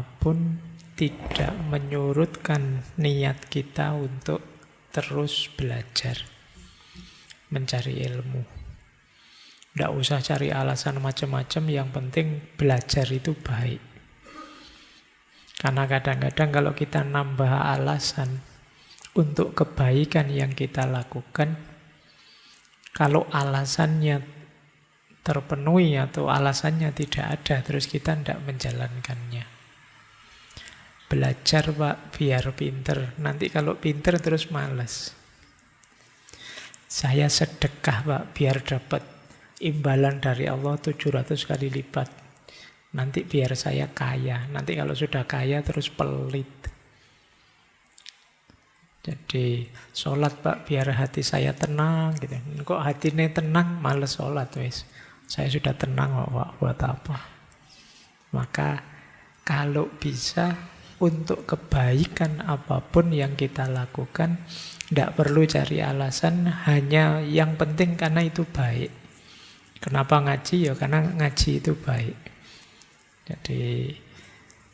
pun tidak menyurutkan niat kita untuk terus belajar, mencari ilmu. Tidak usah cari alasan macam-macam, yang penting belajar itu baik. Karena kadang-kadang kalau kita nambah alasan untuk kebaikan yang kita lakukan, kalau alasannya terpenuhi atau alasannya tidak ada, terus kita tidak menjalankannya. Belajar Pak, biar pinter. Nanti kalau pinter terus malas. Saya sedekah Pak, biar dapat imbalan dari Allah 700 kali lipat. Nanti biar saya kaya. Nanti kalau sudah kaya terus pelit. Jadi sholat Pak, biar hati saya tenang gitu. Kok hatinya tenang, malas sholat wis. Saya sudah tenang Pak, buat apa? Maka kalau bisa, untuk kebaikan apapun yang kita lakukan, tidak perlu cari alasan, hanya yang penting karena itu baik. Kenapa ngaji? Ya karena ngaji itu baik. Jadi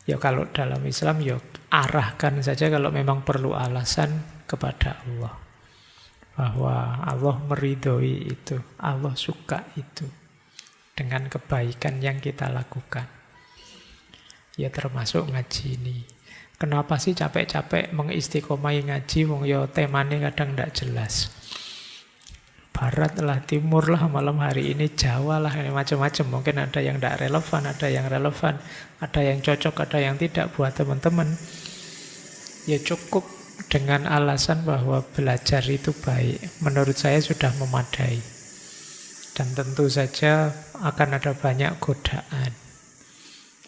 ya kalau dalam Islam ya arahkan saja kalau memang perlu alasan kepada Allah. Bahwa Allah meridhoi itu, Allah suka itu dengan kebaikan yang kita lakukan. Ya termasuk ngaji ini. Kenapa sih capek-capek mengistiqomai ngaji, wong ya temanya kadang tidak jelas. Barat lah, timur lah, malam hari ini Jawa lah, macam-macam. Mungkin ada yang tidak relevan, ada yang relevan, ada yang cocok, ada yang tidak buat teman-teman. Ya cukup dengan alasan bahwa belajar itu baik. Menurut saya sudah memadai. Dan tentu saja akan ada banyak godaan.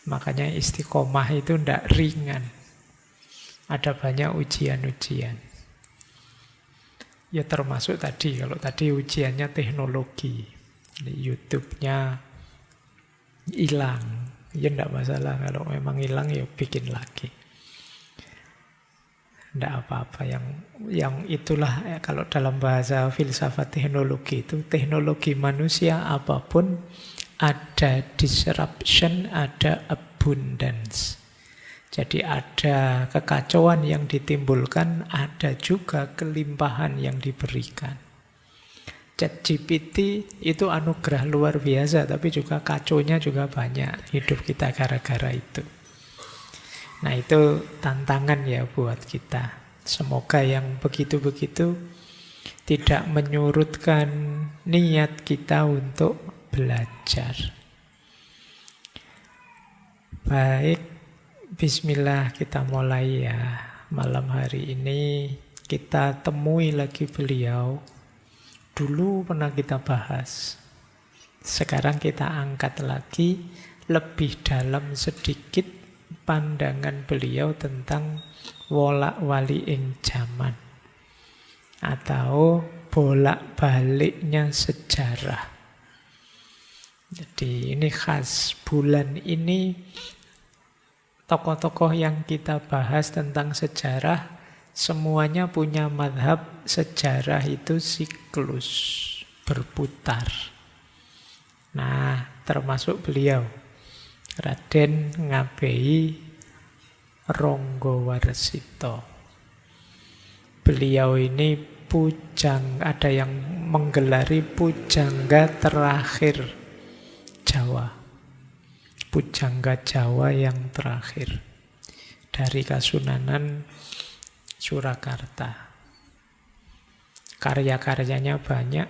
Makanya istiqomah itu tidak ringan. Ada banyak ujian-ujian. Ya termasuk tadi, kalau tadi ujiannya teknologi. YouTube-nya hilang. Ya tidak masalah, kalau memang hilang ya bikin lagi. Tidak apa-apa, yang itulah kalau dalam bahasa filsafat teknologi itu, teknologi manusia apapun, ada disruption, ada abundance. Jadi ada kekacauan yang ditimbulkan, ada juga kelimpahan yang diberikan. ChatGPT itu anugerah luar biasa, tapi juga kacaunya juga banyak. Hidup kita gara-gara itu. Nah itu tantangan ya buat kita. Semoga yang begitu-begitu tidak menyurutkan niat kita untuk belajar. Baik, bismillah kita mulai ya. Malam hari ini kita temui lagi beliau. Dulu pernah kita bahas. Sekarang kita angkat lagi lebih dalam sedikit pandangan beliau tentang wolak-wali ing jaman. Atau bolak-baliknya sejarah. Jadi ini khas bulan ini, tokoh-tokoh yang kita bahas tentang sejarah semuanya punya madhab sejarah itu siklus, berputar. Nah, termasuk beliau, Raden Ngabei Ronggowarsito. Beliau ini ada yang menggelari pujangga terakhir Jawa. Pujangga Jawa yang terakhir dari Kasunanan Surakarta. Karya-karyanya banyak.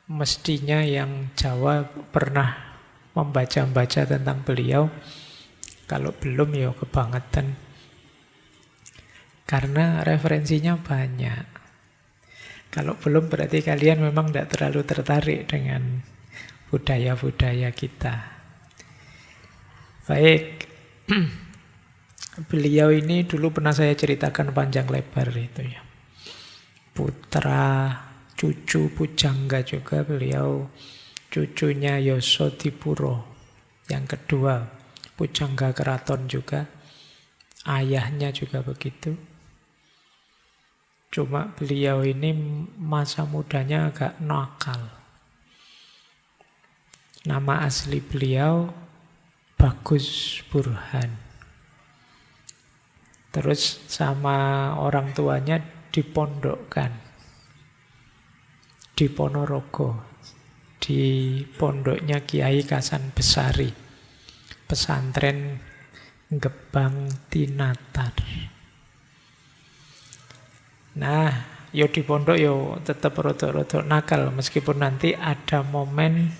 Mestinya yang Jawa pernah membaca-baca tentang beliau. Kalau belum ya kebangetan. Karena referensinya banyak. Kalau belum berarti kalian memang tidak terlalu tertarik dengan budaya-budaya kita. Baik. Beliau ini dulu pernah saya ceritakan panjang lebar itu ya. Putra, cucu pujangga juga beliau. Cucunya Yosodipuro. Yang kedua, pujangga keraton juga. Ayahnya juga begitu. Cuma beliau ini masa mudanya agak nakal. Nama asli beliau Bagus Burhan. Terus sama orang tuanya dipondokkan di Ponorogo, di pondoknya Kiai Kasan Besari, pesantren Gebang Tinatar. Nah, yo di pondok yo tetap rodok-rodok nakal, meskipun nanti ada momen,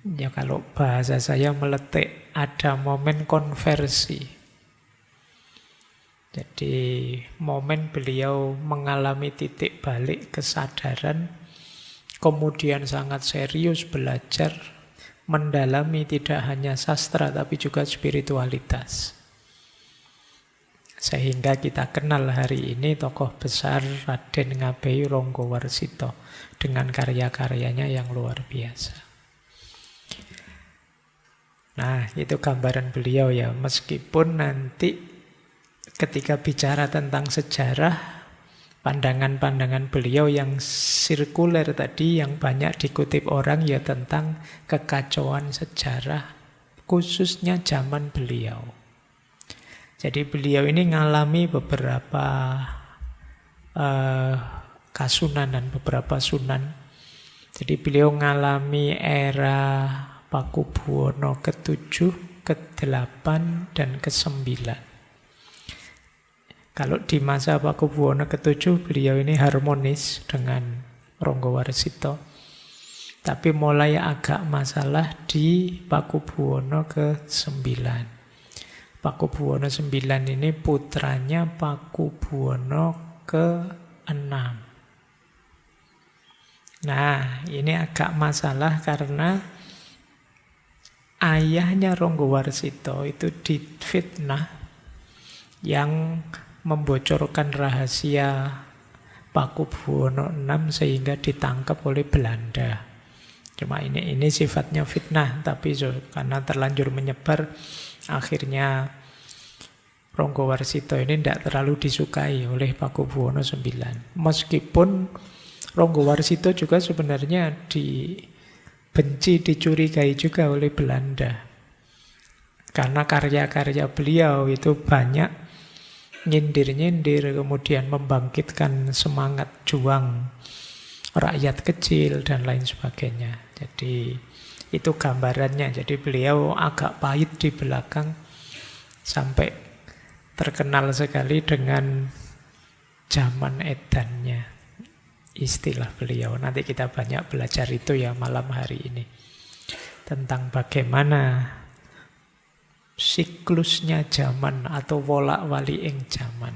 ya kalau bahasa saya meletik, ada momen konversi. Jadi momen beliau mengalami titik balik kesadaran, kemudian sangat serius belajar, mendalami tidak hanya sastra tapi juga spiritualitas. Sehingga kita kenal hari ini tokoh besar Raden Ngabei Ronggowarsito dengan karya-karyanya yang luar biasa. Nah, itu gambaran beliau ya, meskipun nanti ketika bicara tentang sejarah, pandangan-pandangan beliau yang sirkuler tadi, yang banyak dikutip orang ya tentang kekacauan sejarah, khususnya zaman beliau. Jadi beliau ini ngalami beberapa kasunanan, beberapa sunan. Jadi beliau ngalami era Pakubuwono ke-7, ke-8, dan ke-9. Kalau di masa Pakubuwono ke-7, beliau ini harmonis dengan Ronggowarsito. Tapi mulai agak masalah di Pakubuwono ke-9. Pakubuwono 9 ini putranya Pakubuwono ke-6. Nah, ini agak masalah karena ayahnya Ronggowarsito itu difitnah yang membocorkan rahasia Pakubuwono 6 sehingga ditangkap oleh Belanda. Cuma ini sifatnya fitnah, tapi karena terlanjur menyebar, akhirnya Ronggowarsito ini tidak terlalu disukai oleh Pakubuwono 9. Meskipun Ronggowarsito juga sebenarnya dibenci, dicurigai juga oleh Belanda. Karena karya-karya beliau itu banyak nyindir-nyindir, kemudian membangkitkan semangat juang rakyat kecil dan lain sebagainya. Jadi itu gambarannya. Jadi beliau agak pahit di belakang sampai terkenal sekali dengan zaman edannya, istilah beliau. Nanti kita banyak belajar itu ya malam hari ini, tentang bagaimana siklusnya zaman atau wolak-wali ing zaman.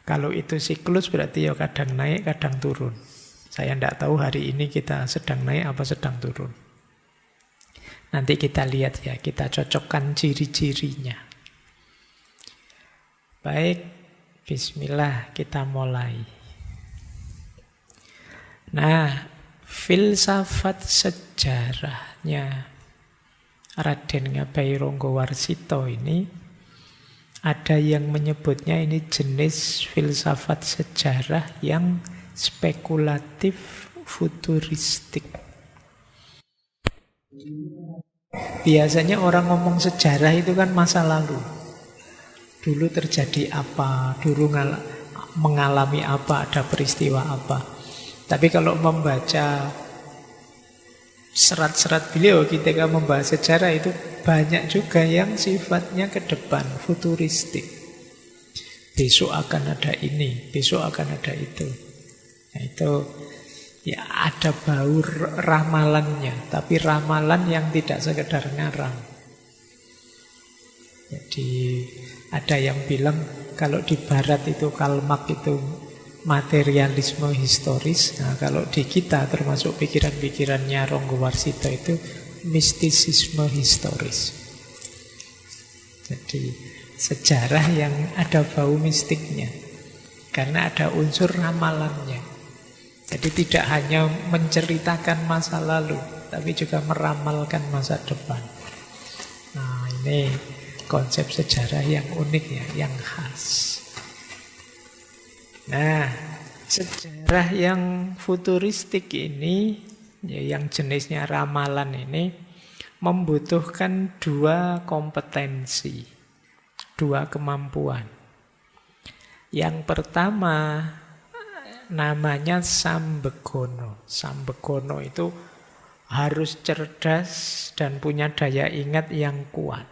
Kalau itu siklus berarti ya kadang naik, kadang turun. Saya tidak tahu hari ini kita sedang naik apa sedang turun. Nanti kita lihat ya, kita cocokkan ciri-cirinya. Baik, bismillah, kita mulai. Nah, filsafat sejarahnya Raden Ngabei Ronggowarsito ini, ada yang menyebutnya ini jenis filsafat sejarah yang spekulatif futuristik. Biasanya orang ngomong sejarah itu kan masa lalu. Dulu terjadi apa, dulu mengalami apa, ada peristiwa apa. Tapi kalau membaca serat-serat beliau ketika membahas sejarah itu banyak juga yang sifatnya ke depan, futuristik. Besok akan ada ini, besok akan ada itu. Nah, itu ya ada bau ramalannya, tapi ramalan yang tidak sekedar ngarang. Jadi ada yang bilang kalau di barat itu Karl Marx itu materialisme historis. Nah, kalau di kita termasuk pikiran-pikirannya Ronggowarsito itu mistisisme historis. Jadi sejarah yang ada bau mistiknya karena ada unsur ramalannya. Jadi tidak hanya menceritakan masa lalu, tapi juga meramalkan masa depan. Nah, ini konsep sejarah yang unik ya, yang khas. Nah, sejarah yang futuristik ini, ya, yang jenisnya ramalan ini, membutuhkan dua kompetensi, dua kemampuan. Yang pertama namanya sambegono. Sambegono itu harus cerdas dan punya daya ingat yang kuat.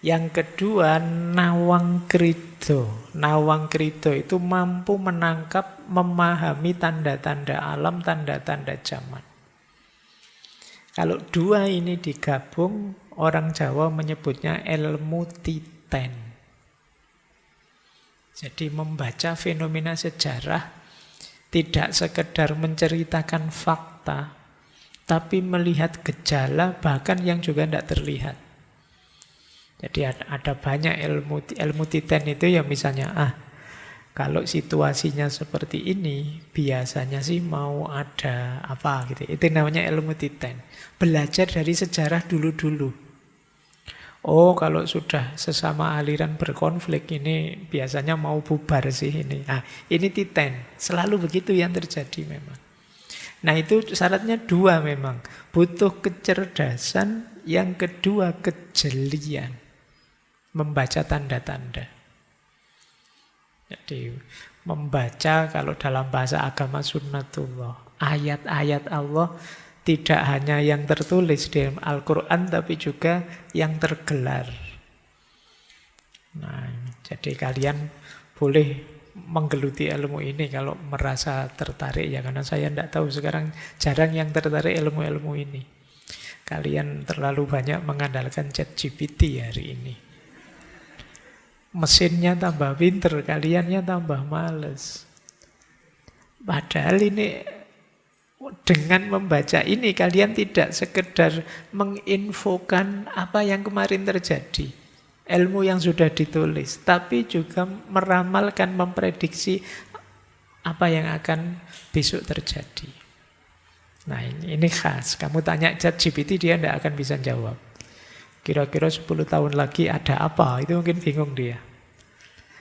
Yang kedua, nawang krido. Nawang krido itu mampu menangkap, memahami tanda-tanda alam, tanda-tanda zaman. Kalau dua ini digabung, orang Jawa menyebutnya ilmu titen. Jadi membaca fenomena sejarah tidak sekedar menceritakan fakta, tapi melihat gejala bahkan yang juga tidak terlihat. Jadi ada banyak ilmu titen itu ya, misalnya kalau situasinya seperti ini biasanya sih mau ada apa gitu. Itu namanya ilmu titen. Belajar dari sejarah dulu-dulu. Oh, kalau sudah sesama aliran berkonflik ini biasanya mau bubar sih ini. Ini titen. Selalu begitu yang terjadi memang. Nah, itu syaratnya dua memang. Butuh kecerdasan, yang kedua kejelian. Membaca tanda-tanda. Jadi membaca kalau dalam bahasa agama sunnatullah. Ayat-ayat Allah tidak hanya yang tertulis di Al-Quran, tapi juga yang tergelar. Nah, jadi kalian boleh menggeluti ilmu ini kalau merasa tertarik ya, karena saya tidak tahu sekarang jarang yang tertarik ilmu-ilmu ini. Kalian terlalu banyak mengandalkan ChatGPT hari ini. Mesinnya tambah pinter, kaliannya tambah males. Padahal ini dengan membaca ini kalian tidak sekedar menginfokan apa yang kemarin terjadi, ilmu yang sudah ditulis, tapi juga meramalkan, memprediksi apa yang akan besok terjadi. Nah, ini khas. Kamu tanya ChatGPT, dia tidak akan bisa jawab. Kira-kira 10 tahun lagi ada apa? Itu mungkin bingung dia.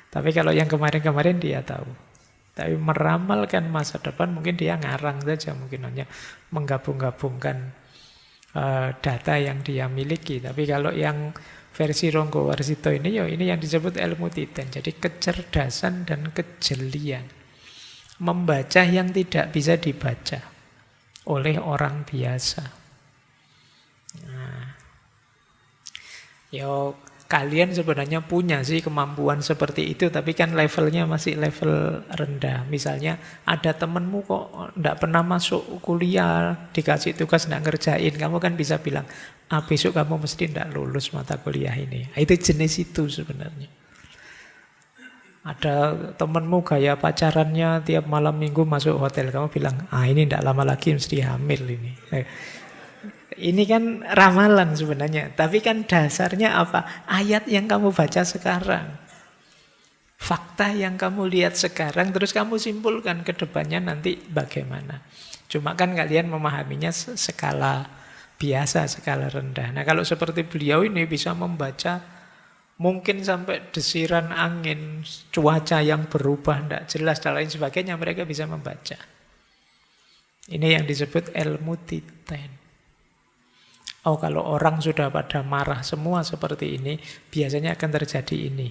Tapi kalau yang kemarin-kemarin dia tahu. Tapi meramalkan masa depan mungkin dia ngarang saja. Mungkin hanya menggabung-gabungkan data yang dia miliki. Tapi kalau yang versi Ronggo Warsito ini, ini yang disebut ilmu titen. Jadi kecerdasan dan kejelian. Membaca yang tidak bisa dibaca oleh orang biasa. Nah, kalian sebenarnya punya sih kemampuan seperti itu, tapi kan levelnya masih level rendah. Misalnya ada temenmu kok tidak pernah masuk kuliah, dikasih tugas tidak ngerjain, kamu kan bisa bilang, besok kamu mesti tidak lulus mata kuliah ini. Itu jenis itu sebenarnya. Ada temenmu gaya pacarannya tiap malam minggu masuk hotel, kamu bilang, ini tidak lama lagi mesti hamil ini. Ini kan ramalan sebenarnya, tapi kan dasarnya apa? Ayat yang kamu baca sekarang, fakta yang kamu lihat sekarang, terus kamu simpulkan ke depannya nanti bagaimana. Cuma kan kalian memahaminya skala biasa, skala rendah. Nah, kalau seperti beliau ini bisa membaca mungkin sampai desiran angin, cuaca yang berubah, tidak jelas, dan lain sebagainya, mereka bisa membaca. Ini yang disebut ilmu titen. Oh, kalau orang sudah pada marah semua seperti ini, biasanya akan terjadi ini.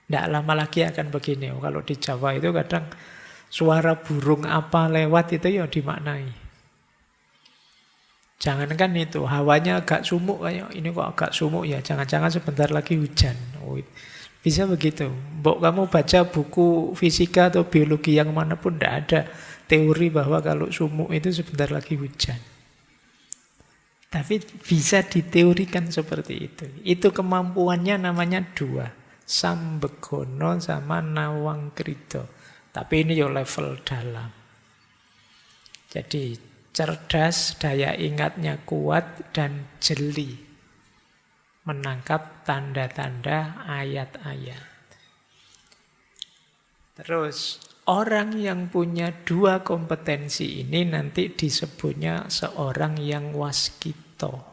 Tidak lama lagi akan begini. Oh, kalau di Jawa itu kadang suara burung apa lewat itu ya dimaknai. Jangankan itu, hawanya agak sumuk, kayak ini kok agak sumuk ya, jangan-jangan sebentar lagi hujan. Oh, bisa begitu. Mbok kamu baca buku fisika atau biologi yang manapun, tidak ada teori bahwa kalau sumuk itu sebentar lagi hujan. Tapi bisa diteorikan seperti itu. Itu kemampuannya namanya dua. Sambegono sama nawang krido. Tapi ini ya level dalam. Jadi cerdas, daya ingatnya kuat dan jeli. Menangkap tanda-tanda ayat-ayat. Terus orang yang punya dua kompetensi ini nanti disebutnya seorang yang waskito.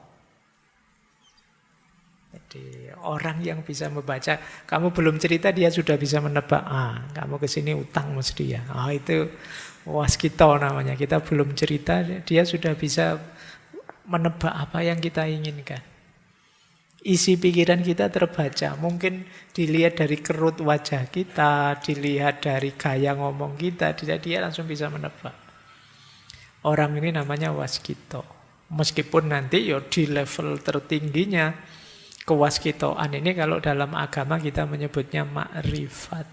Jadi orang yang bisa membaca, kamu belum cerita dia sudah bisa menebak, kamu kesini utang mesti ya. Itu waskito namanya. Kita belum cerita dia sudah bisa menebak apa yang kita inginkan. Isi pikiran kita terbaca. Mungkin dilihat dari kerut wajah kita, dilihat dari gaya ngomong kita, dia langsung bisa menebak. Orang ini namanya waskito. Meskipun nanti di level tertingginya kewaskitoan ini kalau dalam agama kita menyebutnya makrifat.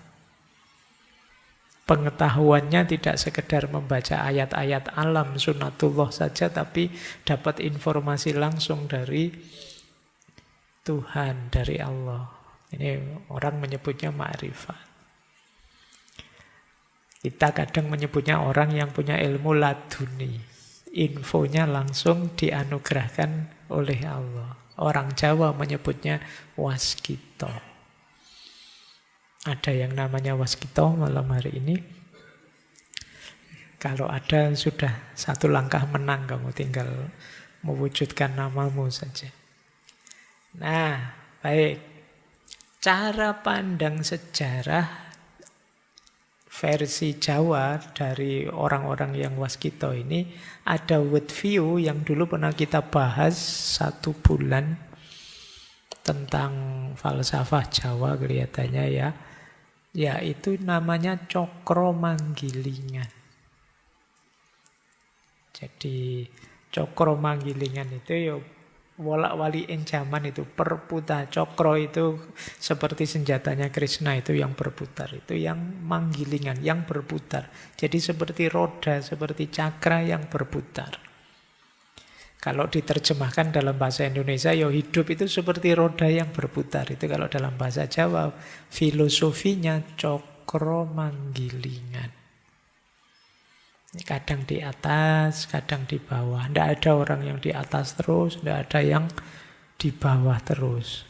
Pengetahuannya tidak sekedar membaca ayat-ayat alam sunatullah saja, tapi dapat informasi langsung dari Tuhan, dari Allah. Ini orang menyebutnya makrifat. Kita kadang menyebutnya orang yang punya ilmu laduni. Infonya langsung dianugerahkan oleh Allah. Orang Jawa menyebutnya waskito. Ada yang namanya waskito malam hari ini. Kalau ada sudah satu langkah menang, kamu tinggal mewujudkan namamu saja. Nah, baik. Cara pandang sejarah versi Jawa dari orang-orang yang waskito ini ada world view yang dulu pernah kita bahas 1 bulan tentang falsafah Jawa kelihatannya ya. Yaitu namanya cokro manggilingan. Jadi cokro manggilingan itu wolak-wali zaman itu perputar. Cokro itu seperti senjatanya Krishna itu yang berputar. Itu yang manggilingan, yang berputar. Jadi seperti roda, seperti cakra yang berputar. Kalau diterjemahkan dalam bahasa Indonesia, hidup itu seperti roda yang berputar. Itu kalau dalam bahasa Jawa, filosofinya cokro manggilingan. Kadang di atas, kadang di bawah. Tidak ada orang yang di atas terus, tidak ada yang di bawah terus.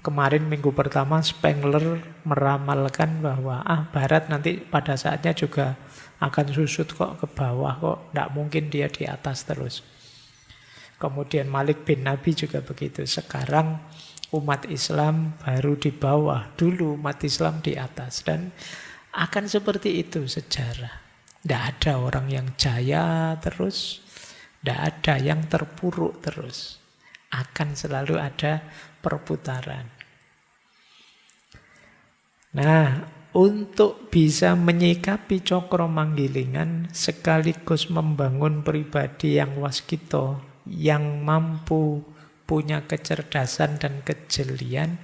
Kemarin minggu pertama Spengler meramalkan bahwa Barat nanti pada saatnya juga akan susut kok ke bawah, kok tidak mungkin dia di atas terus. Kemudian Malik bin Nabi juga begitu. Sekarang umat Islam baru di bawah, dulu umat Islam di atas. Dan akan seperti itu sejarah. Tidak ada orang yang jaya terus, tidak ada yang terpuruk terus. Akan selalu ada perputaran. Nah, untuk bisa menyikapi cokro manggilingan sekaligus membangun pribadi yang waskito, yang mampu punya kecerdasan dan kejelian,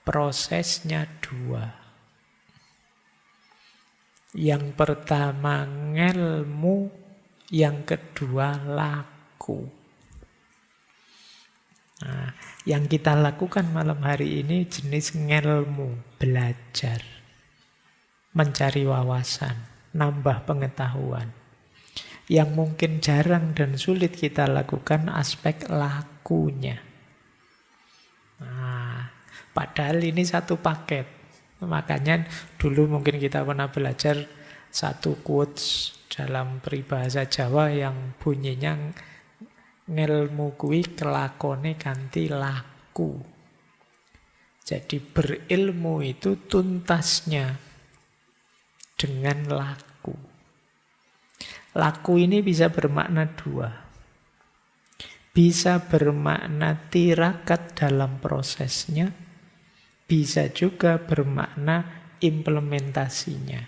prosesnya 2. Yang pertama ngelmu, yang kedua laku. Nah, yang kita lakukan malam hari ini jenis ngelmu, belajar, mencari wawasan, nambah pengetahuan. Yang mungkin jarang dan sulit kita lakukan aspek lakunya. Nah, padahal ini satu paket. Makanya dulu mungkin kita pernah belajar satu quotes dalam peribahasa Jawa yang bunyinya ngelmu kuwi kelakone kanthi laku. Jadi berilmu itu tuntasnya dengan laku. Laku ini bisa bermakna 2. Bisa bermakna tirakat dalam prosesnya, bisa juga bermakna implementasinya.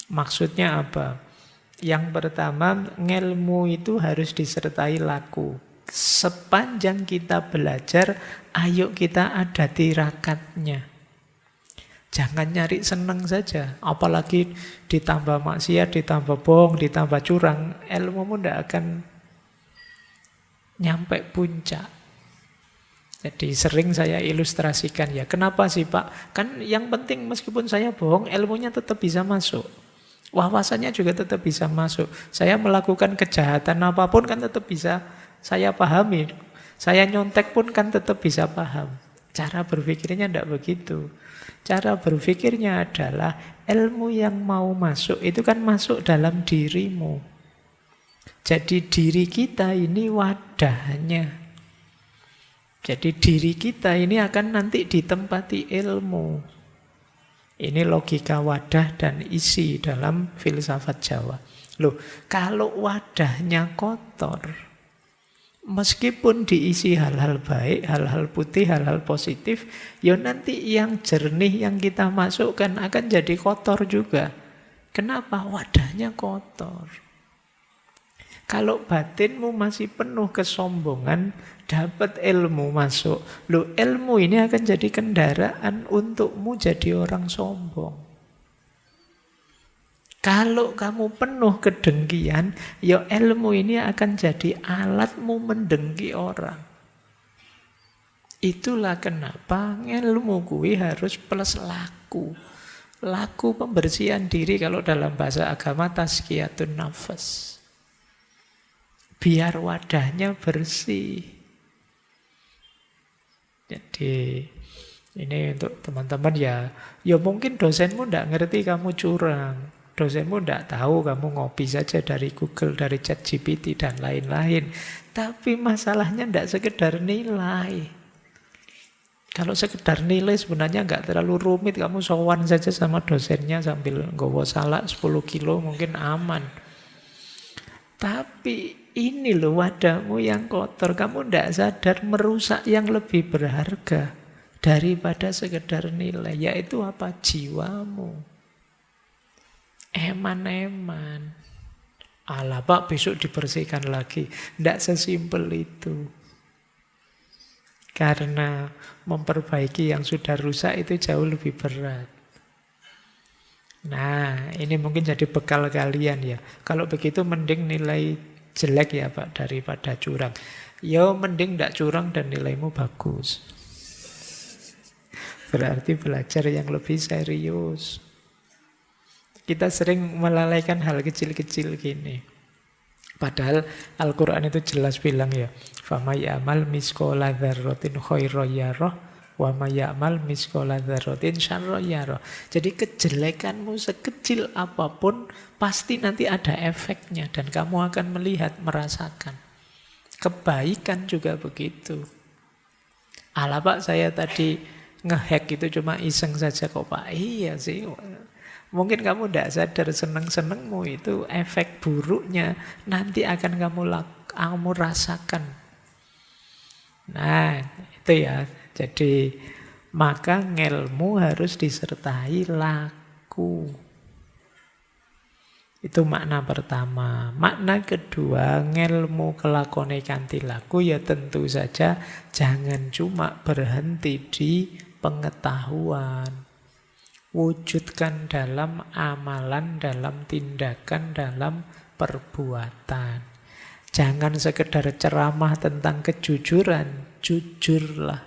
Maksudnya apa? Yang pertama, ngelmu itu harus disertai laku. Sepanjang kita belajar, ayo kita ada tirakatnya. Jangan nyari seneng saja. Apalagi ditambah maksiat, ditambah bohong, ditambah curang, ilmumu tidak akan nyampe puncak. Jadi sering saya ilustrasikan ya. Kenapa sih Pak? Kan yang penting meskipun saya bohong, ilmunya tetap bisa masuk. Wawasannya juga tetap bisa masuk. Saya melakukan kejahatan apapun kan tetap bisa saya pahami. Saya nyontek pun kan tetap bisa paham. Cara berpikirnya tidak begitu. Cara berpikirnya adalah ilmu yang mau masuk itu kan masuk dalam dirimu. Jadi diri kita ini wadahnya. Jadi diri kita ini akan nanti ditempati ilmu. Ini logika wadah dan isi dalam filsafat Jawa. Loh, kalau wadahnya kotor, meskipun diisi hal-hal baik, hal-hal putih, hal-hal positif, ya nanti yang jernih yang kita masukkan akan jadi kotor juga. Kenapa? Wadahnya kotor. Kalau batinmu masih penuh kesombongan, dapat ilmu masuk. Loh, ilmu ini akan jadi kendaraan untukmu jadi orang sombong. Kalau kamu penuh kedengkian, ya ilmu ini akan jadi alatmu mendengki orang. Itulah kenapa ilmu kuwi harus plus laku. Laku pembersihan diri, kalau dalam bahasa agama tazkiyatun nafas. Biar wadahnya bersih. Jadi ini untuk teman-teman ya mungkin dosenmu tidak ngerti kamu curang. Dosenmu tidak tahu kamu ngopi saja dari Google, dari ChatGPT dan lain-lain. Tapi masalahnya tidak sekedar nilai. Kalau sekedar nilai sebenarnya nggak terlalu rumit. Kamu sowan saja sama dosennya sambil nggawa salak 10 kilo mungkin aman. Tapi ini loh wadahmu yang kotor. Kamu tidak sadar merusak yang lebih berharga daripada sekedar nilai. Yaitu apa? Jiwamu. Eman-eman. Alah Pak, besok dibersihkan lagi. Tidak sesimpel itu. Karena memperbaiki yang sudah rusak itu jauh lebih berat. Nah, ini mungkin jadi bekal kalian ya. Kalau begitu mending nilai jelek ya Pak daripada curang. Ya mending tidak curang dan nilaimu bagus. Berarti belajar yang lebih serius. Kita sering melalaikan hal kecil-kecil gini. Padahal Al-Quran itu jelas bilang ya, فَمَا يَعْمَلْ مِثْقَالَ ذَرَّةٍ خَيْرًا يَرَهُ وَمَا يَعْمَلْ مِثْقَالَ ذَرَّةٍ شَرًّا يَرَهُ. Jadi kejelekanmu sekecil apapun pasti nanti ada efeknya dan kamu akan melihat, merasakan. Kebaikan juga begitu. Alah Pak, saya tadi ngehack itu cuma iseng saja kok Pak. Iya sih. Mungkin kamu tidak sadar seneng-senengmu itu efek buruknya nanti akan kamu rasakan. Nah, itu ya. Jadi maka ngelmu harus disertai laku. Itu makna pertama. Makna kedua, ngelmu kelakone kanthi laku ya tentu saja jangan cuma berhenti di pengetahuan. Wujudkan dalam amalan, dalam tindakan, dalam perbuatan. Jangan sekedar ceramah tentang kejujuran, jujurlah.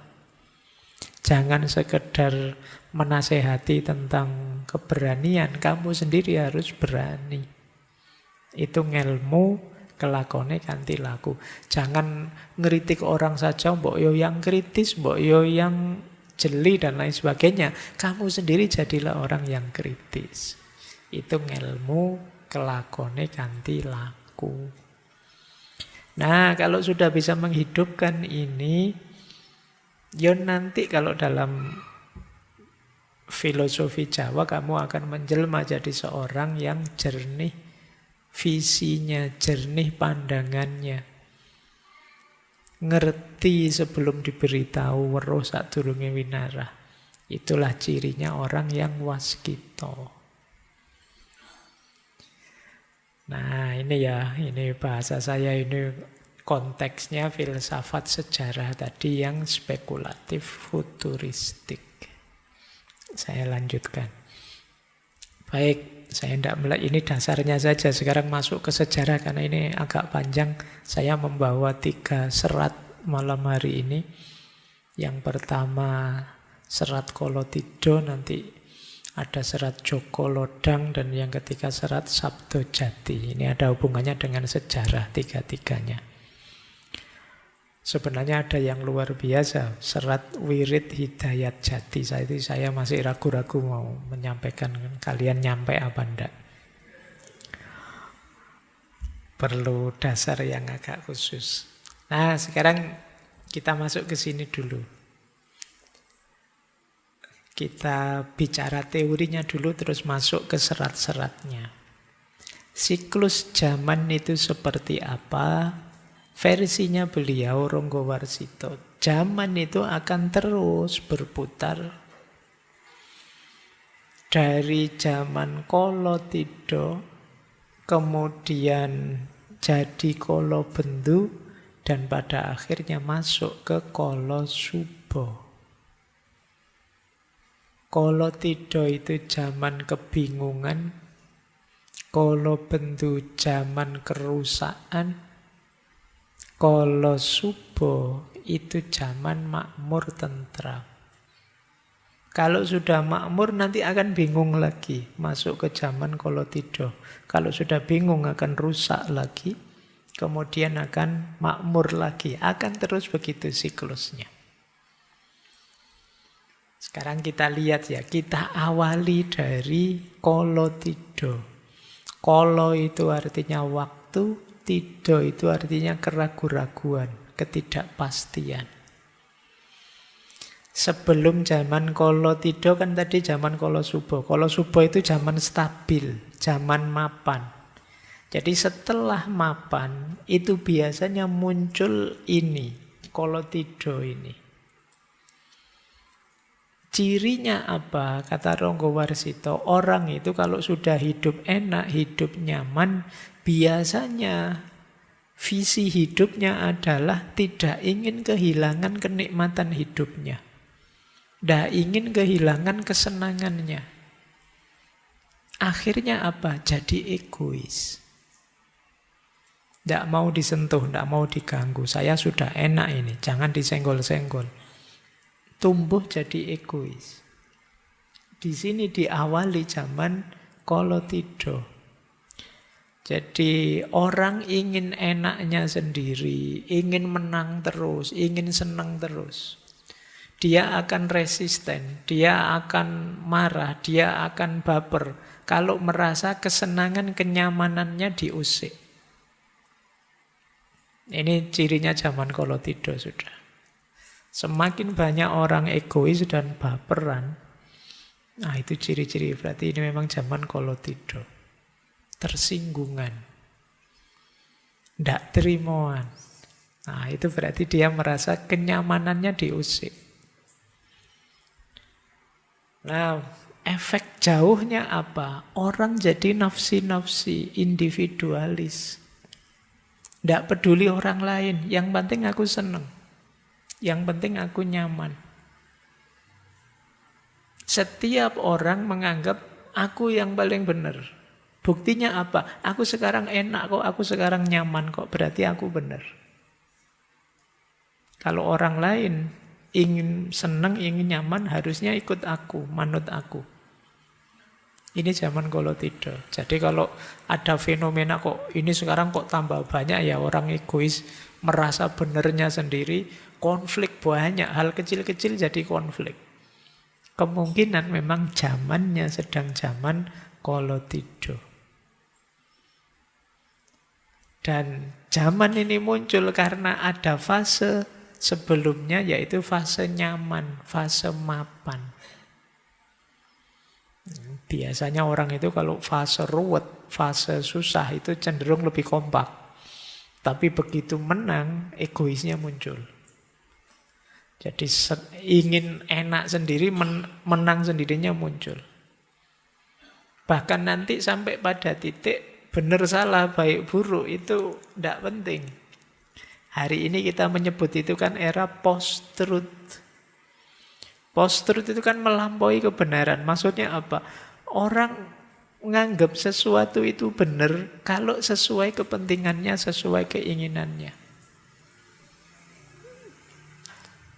Jangan sekedar menasehati tentang keberanian, kamu sendiri harus berani. Itu ngelmu kelakone kanthi laku. Jangan ngeritik orang saja, mbok yo yang kritis, mbok yo yang jeli dan lain sebagainya. Kamu sendiri jadilah orang yang kritis. Itu ngelmu kelakone kanthi laku. Nah, kalau sudah bisa menghidupkan ini, ya nanti kalau dalam filosofi Jawa kamu akan menjelma jadi seorang yang jernih visinya, jernih pandangannya. Ngerti sebelum diberitahu, weruh sadurunge winarah. Itulah cirinya orang yang waskito. Nah ini ya, ini bahasa saya ini konteksnya filsafat sejarah tadi yang spekulatif futuristik. Saya lanjutkan. Baik, saya tidak melihat ini dasarnya saja. Sekarang masuk ke sejarah karena ini agak panjang. Saya membawa 3 serat malam hari ini. Yang pertama serat Kolothido, nanti ada serat Joko Lodang, dan yang ketiga serat Sabdo Jati. Ini ada hubungannya dengan sejarah 3-tiganya. Sebenarnya ada yang luar biasa, serat Wirid Hidayat Jati. Saya masih ragu-ragu mau menyampaikan, kalian nyampe apa enggak. Perlu dasar yang agak khusus. Nah, sekarang kita masuk ke sini dulu. Kita bicara teorinya dulu, terus masuk ke serat-seratnya. Siklus zaman itu seperti apa? Versinya beliau Ronggowarsito. Zaman itu akan terus berputar dari zaman Kolotida, kemudian jadi Kolobendu, dan pada akhirnya masuk ke Kolosuba. Kolotida itu zaman kebingungan, Kolobendu zaman kerusakan, Kolosuba itu zaman makmur tentram. Kalau sudah makmur nanti akan bingung lagi, masuk ke zaman Kolotida. Kalau sudah bingung akan rusak lagi, kemudian akan makmur lagi. Akan terus begitu siklusnya. Sekarang kita lihat ya, kita awali dari Kolotida. Kolo itu artinya waktu, tido itu artinya keraguan-raguan, ketidakpastian. Sebelum zaman Kolotida kan tadi zaman Kolosuba. Kolosuba itu zaman stabil, zaman mapan. Jadi setelah mapan itu biasanya muncul ini, Kolotida ini. Cirinya apa? Kata Ronggowarsito, orang itu kalau sudah hidup enak, hidup nyaman, biasanya visi hidupnya adalah tidak ingin kehilangan kenikmatan hidupnya. Tidak ingin kehilangan kesenangannya. Akhirnya apa? Jadi egois. Tidak mau disentuh, tidak mau diganggu. Saya sudah enak ini, jangan disenggol-senggol. Tumbuh jadi egois. Di sini diawali zaman Kolotida. Jadi orang ingin enaknya sendiri, ingin menang terus, ingin senang terus. Dia akan resisten, dia akan marah, dia akan baper kalau merasa kesenangan, kenyamanannya diusik. Ini cirinya zaman Kolotida sudah. Semakin banyak orang egois dan baperan, nah itu ciri-ciri, berarti ini memang zaman Kolotida. Tersinggungan, tidak terimoan. Nah itu berarti dia merasa kenyamanannya diusik. Nah, efek jauhnya apa? Orang jadi nafsi-nafsi, individualis. Tidak peduli orang lain, yang penting aku senang. Yang penting aku nyaman. Setiap orang menganggap aku yang paling benar. Buktinya apa? Aku sekarang enak kok, aku sekarang nyaman kok, berarti aku benar. Kalau orang lain ingin senang, ingin nyaman, harusnya ikut aku, manut aku. Ini zaman Kolotida. Jadi kalau ada fenomena kok, ini sekarang kok tambah banyak ya orang egois, merasa benernya sendiri, konflik banyak, hal kecil-kecil jadi konflik. Kemungkinan memang zamannya sedang zaman Kolotida. Dan zaman ini muncul karena ada fase sebelumnya, yaitu fase nyaman, fase mapan. Biasanya orang itu kalau fase ruwet, fase susah itu cenderung lebih kompak. Tapi begitu menang, egoisnya muncul. Jadi ingin enak sendiri, menang sendirinya muncul. Bahkan nanti sampai pada titik benar salah, baik buruk itu tidak penting. Hari ini kita menyebut itu kan era post-truth. Post-truth itu kan melampaui kebenaran. Maksudnya apa? Orang menganggap sesuatu itu benar kalau sesuai kepentingannya, sesuai keinginannya.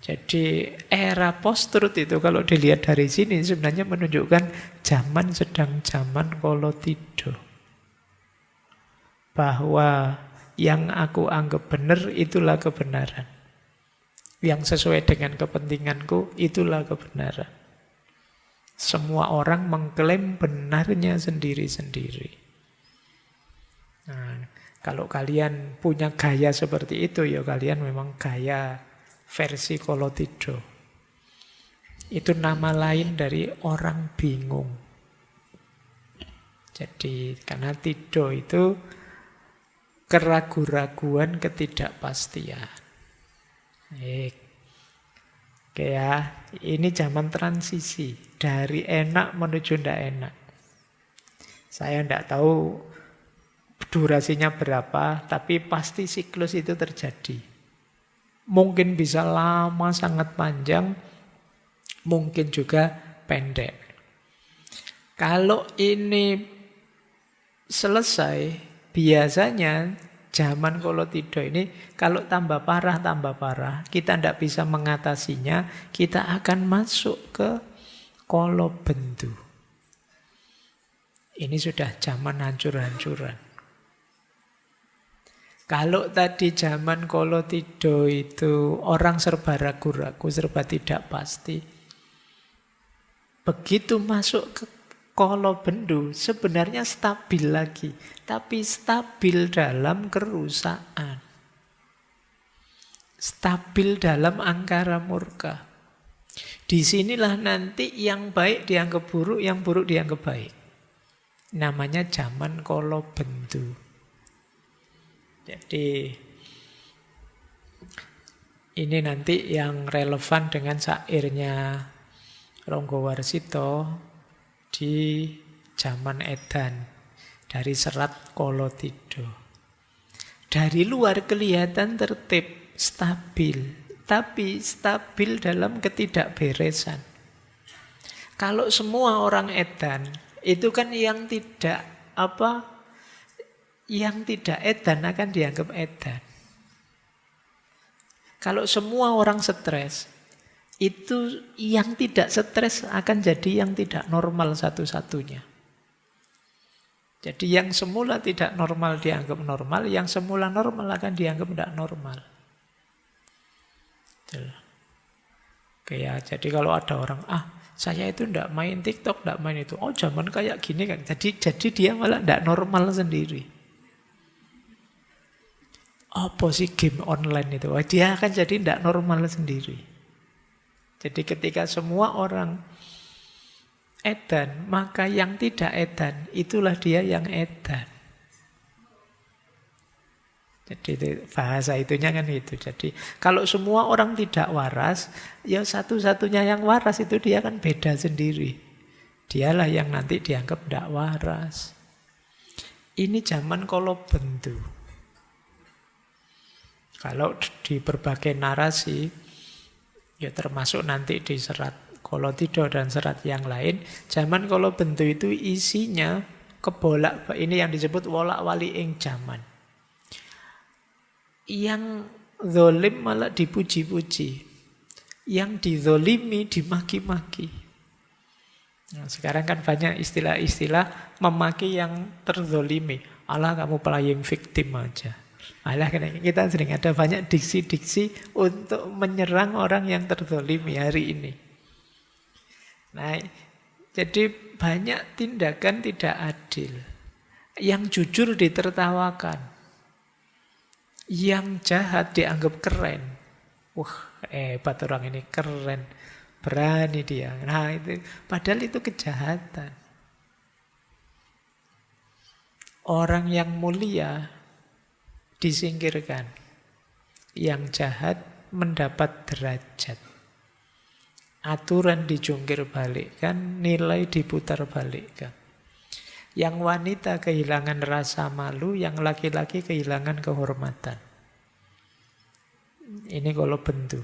Jadi era post-truth itu kalau dilihat dari sini sebenarnya menunjukkan zaman sedang zaman Kolotida. Bahwa yang aku anggap benar itulah kebenaran. Yang sesuai dengan kepentinganku itulah kebenaran. Semua orang mengklaim benarnya sendiri-sendiri. Nah, kalau kalian punya gaya seperti itu, ya kalian memang gaya versi Kolotida. Itu nama lain dari orang bingung. Jadi karena tido itu keraguan-raguan, ketidakpastian. Oke ya, ini zaman transisi dari enak menuju tidak enak. Saya tidak tahu durasinya berapa, tapi pasti siklus itu terjadi. Mungkin bisa lama, sangat panjang, mungkin juga pendek. Kalau ini selesai, biasanya zaman Kolotido ini kalau tambah parah, kita tidak bisa mengatasinya, kita akan masuk ke Kolobendu. Ini sudah zaman hancur-hancuran. Kalau tadi zaman Kolotido itu orang serba ragu-ragu, serba tidak pasti. Begitu masuk ke Kolobendu sebenarnya stabil lagi, tapi stabil dalam kerusakan. Stabil dalam angkara murka. Disinilah nanti yang baik dianggap buruk, yang buruk dianggap baik. Namanya zaman Kolobendu. Jadi ini nanti yang relevan dengan syairnya Ronggowarsito di zaman Edan dari serat Kolotido. Dari luar kelihatan tertib, stabil, tapi stabil dalam ketidakberesan. Kalau semua orang Edan itu kan yang tidak edan akan dianggap edan. Kalau semua orang stres, itu yang tidak stres akan jadi yang tidak normal satu-satunya. Jadi yang semula tidak normal dianggap normal, yang semula normal akan dianggap tidak normal. Oke ya, jadi kalau ada orang, saya itu tidak main TikTok, tidak main itu. Oh zaman kayak gini kan. Jadi dia malah tidak normal sendiri. Apa sih game online itu? Dia akan jadi tidak normal sendiri. Jadi ketika semua orang edan, maka yang tidak edan, itulah dia yang edan. Jadi itu, bahasa itunya kan itu. Jadi kalau semua orang tidak waras, ya satu-satunya yang waras itu dia kan beda sendiri. Dialah yang nanti dianggap tidak waras. Ini zaman Kolobendu. Kalau di berbagai narasi, ya termasuk nanti di serat Kolotido dan serat yang lain, zaman Kolobendu itu isinya kebolak, ini yang disebut wolak-wali ing zaman. Yang zolim malah dipuji-puji, yang dizolimi dimaki-maki. Nah, sekarang kan banyak istilah-istilah memaki yang terzolimi. Allah kamu playing victim aja. Alah, kita sering ada banyak diksi-diksi untuk menyerang orang yang terzolimi hari ini. Nah, jadi banyak tindakan tidak adil. Yang jujur ditertawakan. Yang jahat dianggap keren. Wah, hebat orang ini, keren. Berani dia. Nah, itu padahal itu kejahatan. Orang yang mulia disingkirkan. Yang jahat mendapat derajat. Aturan dijungkir balikkan, nilai diputar balikkan. Yang wanita kehilangan rasa malu, yang laki-laki kehilangan kehormatan. Ini Kolobendu.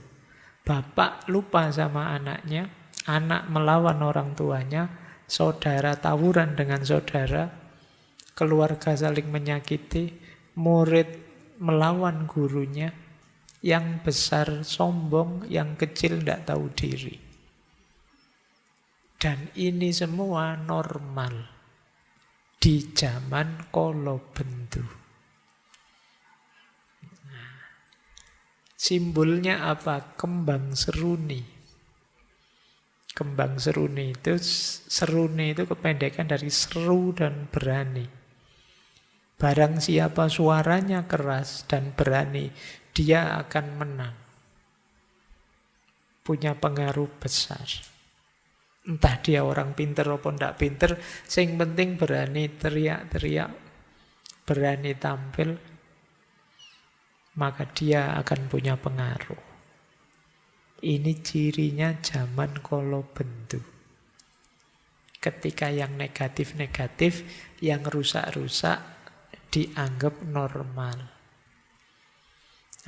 Bapak lupa sama anaknya, anak melawan orang tuanya, saudara tawuran dengan saudara, keluarga saling menyakiti, murid melawan gurunya, yang besar sombong, yang kecil tidak tahu diri. Dan ini semua normal di zaman Kolobendu. Nah, simbolnya apa? Kembang seruni. Kembang seruni itu kependekan dari seru dan berani. Barang siapa suaranya keras dan berani, dia akan menang. Punya pengaruh besar. Entah dia orang pinter atau ndak pinter, sing penting berani teriak-teriak, berani tampil, maka dia akan punya pengaruh. Ini cirinya zaman kala bendu. Ketika yang negatif-negatif, yang rusak-rusak dianggap normal.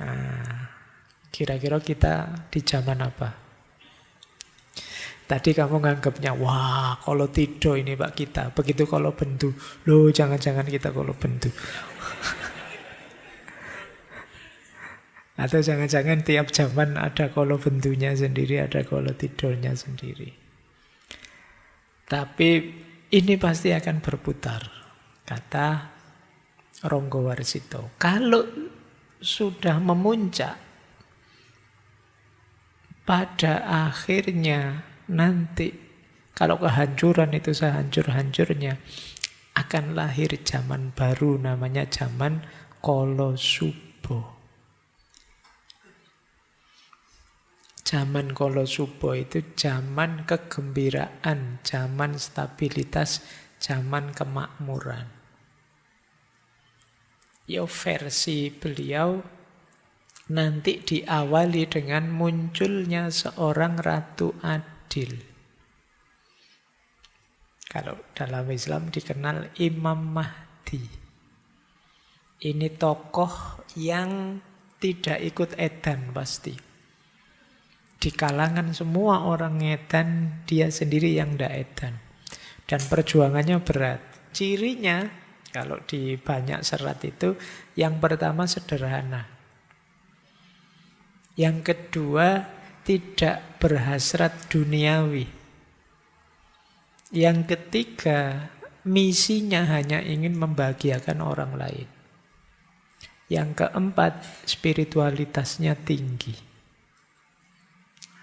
Nah, kira-kira kita di zaman apa? Tadi kamu nganggapnya, wah kalau tidur ini Pak kita. Begitu kalau bendu, loh jangan-jangan kita kalau bendu. Atau jangan-jangan tiap zaman ada kalau bendunya sendiri, ada kalau tidurnya sendiri. Tapi ini pasti akan berputar, kata Ronggowarsito. Kalau sudah memuncak, pada akhirnya nanti kalau kehancuran itu sehancur-hancurnya, akan lahir zaman baru namanya zaman Kolosubo. Zaman Kolosubo itu zaman kegembiraan, zaman stabilitas, zaman kemakmuran. Ya versi beliau nanti diawali dengan munculnya seorang Ratu Adil. Kalau dalam Islam dikenal Imam Mahdi. Ini tokoh yang tidak ikut edan pasti. Di kalangan semua orang edan, dia sendiri yang tidak edan. Dan perjuangannya berat. Cirinya, kalau di banyak serat itu, yang pertama sederhana. Yang kedua, tidak berhasrat duniawi. Yang ketiga, misinya hanya ingin membahagiakan orang lain. Yang keempat, spiritualitasnya tinggi.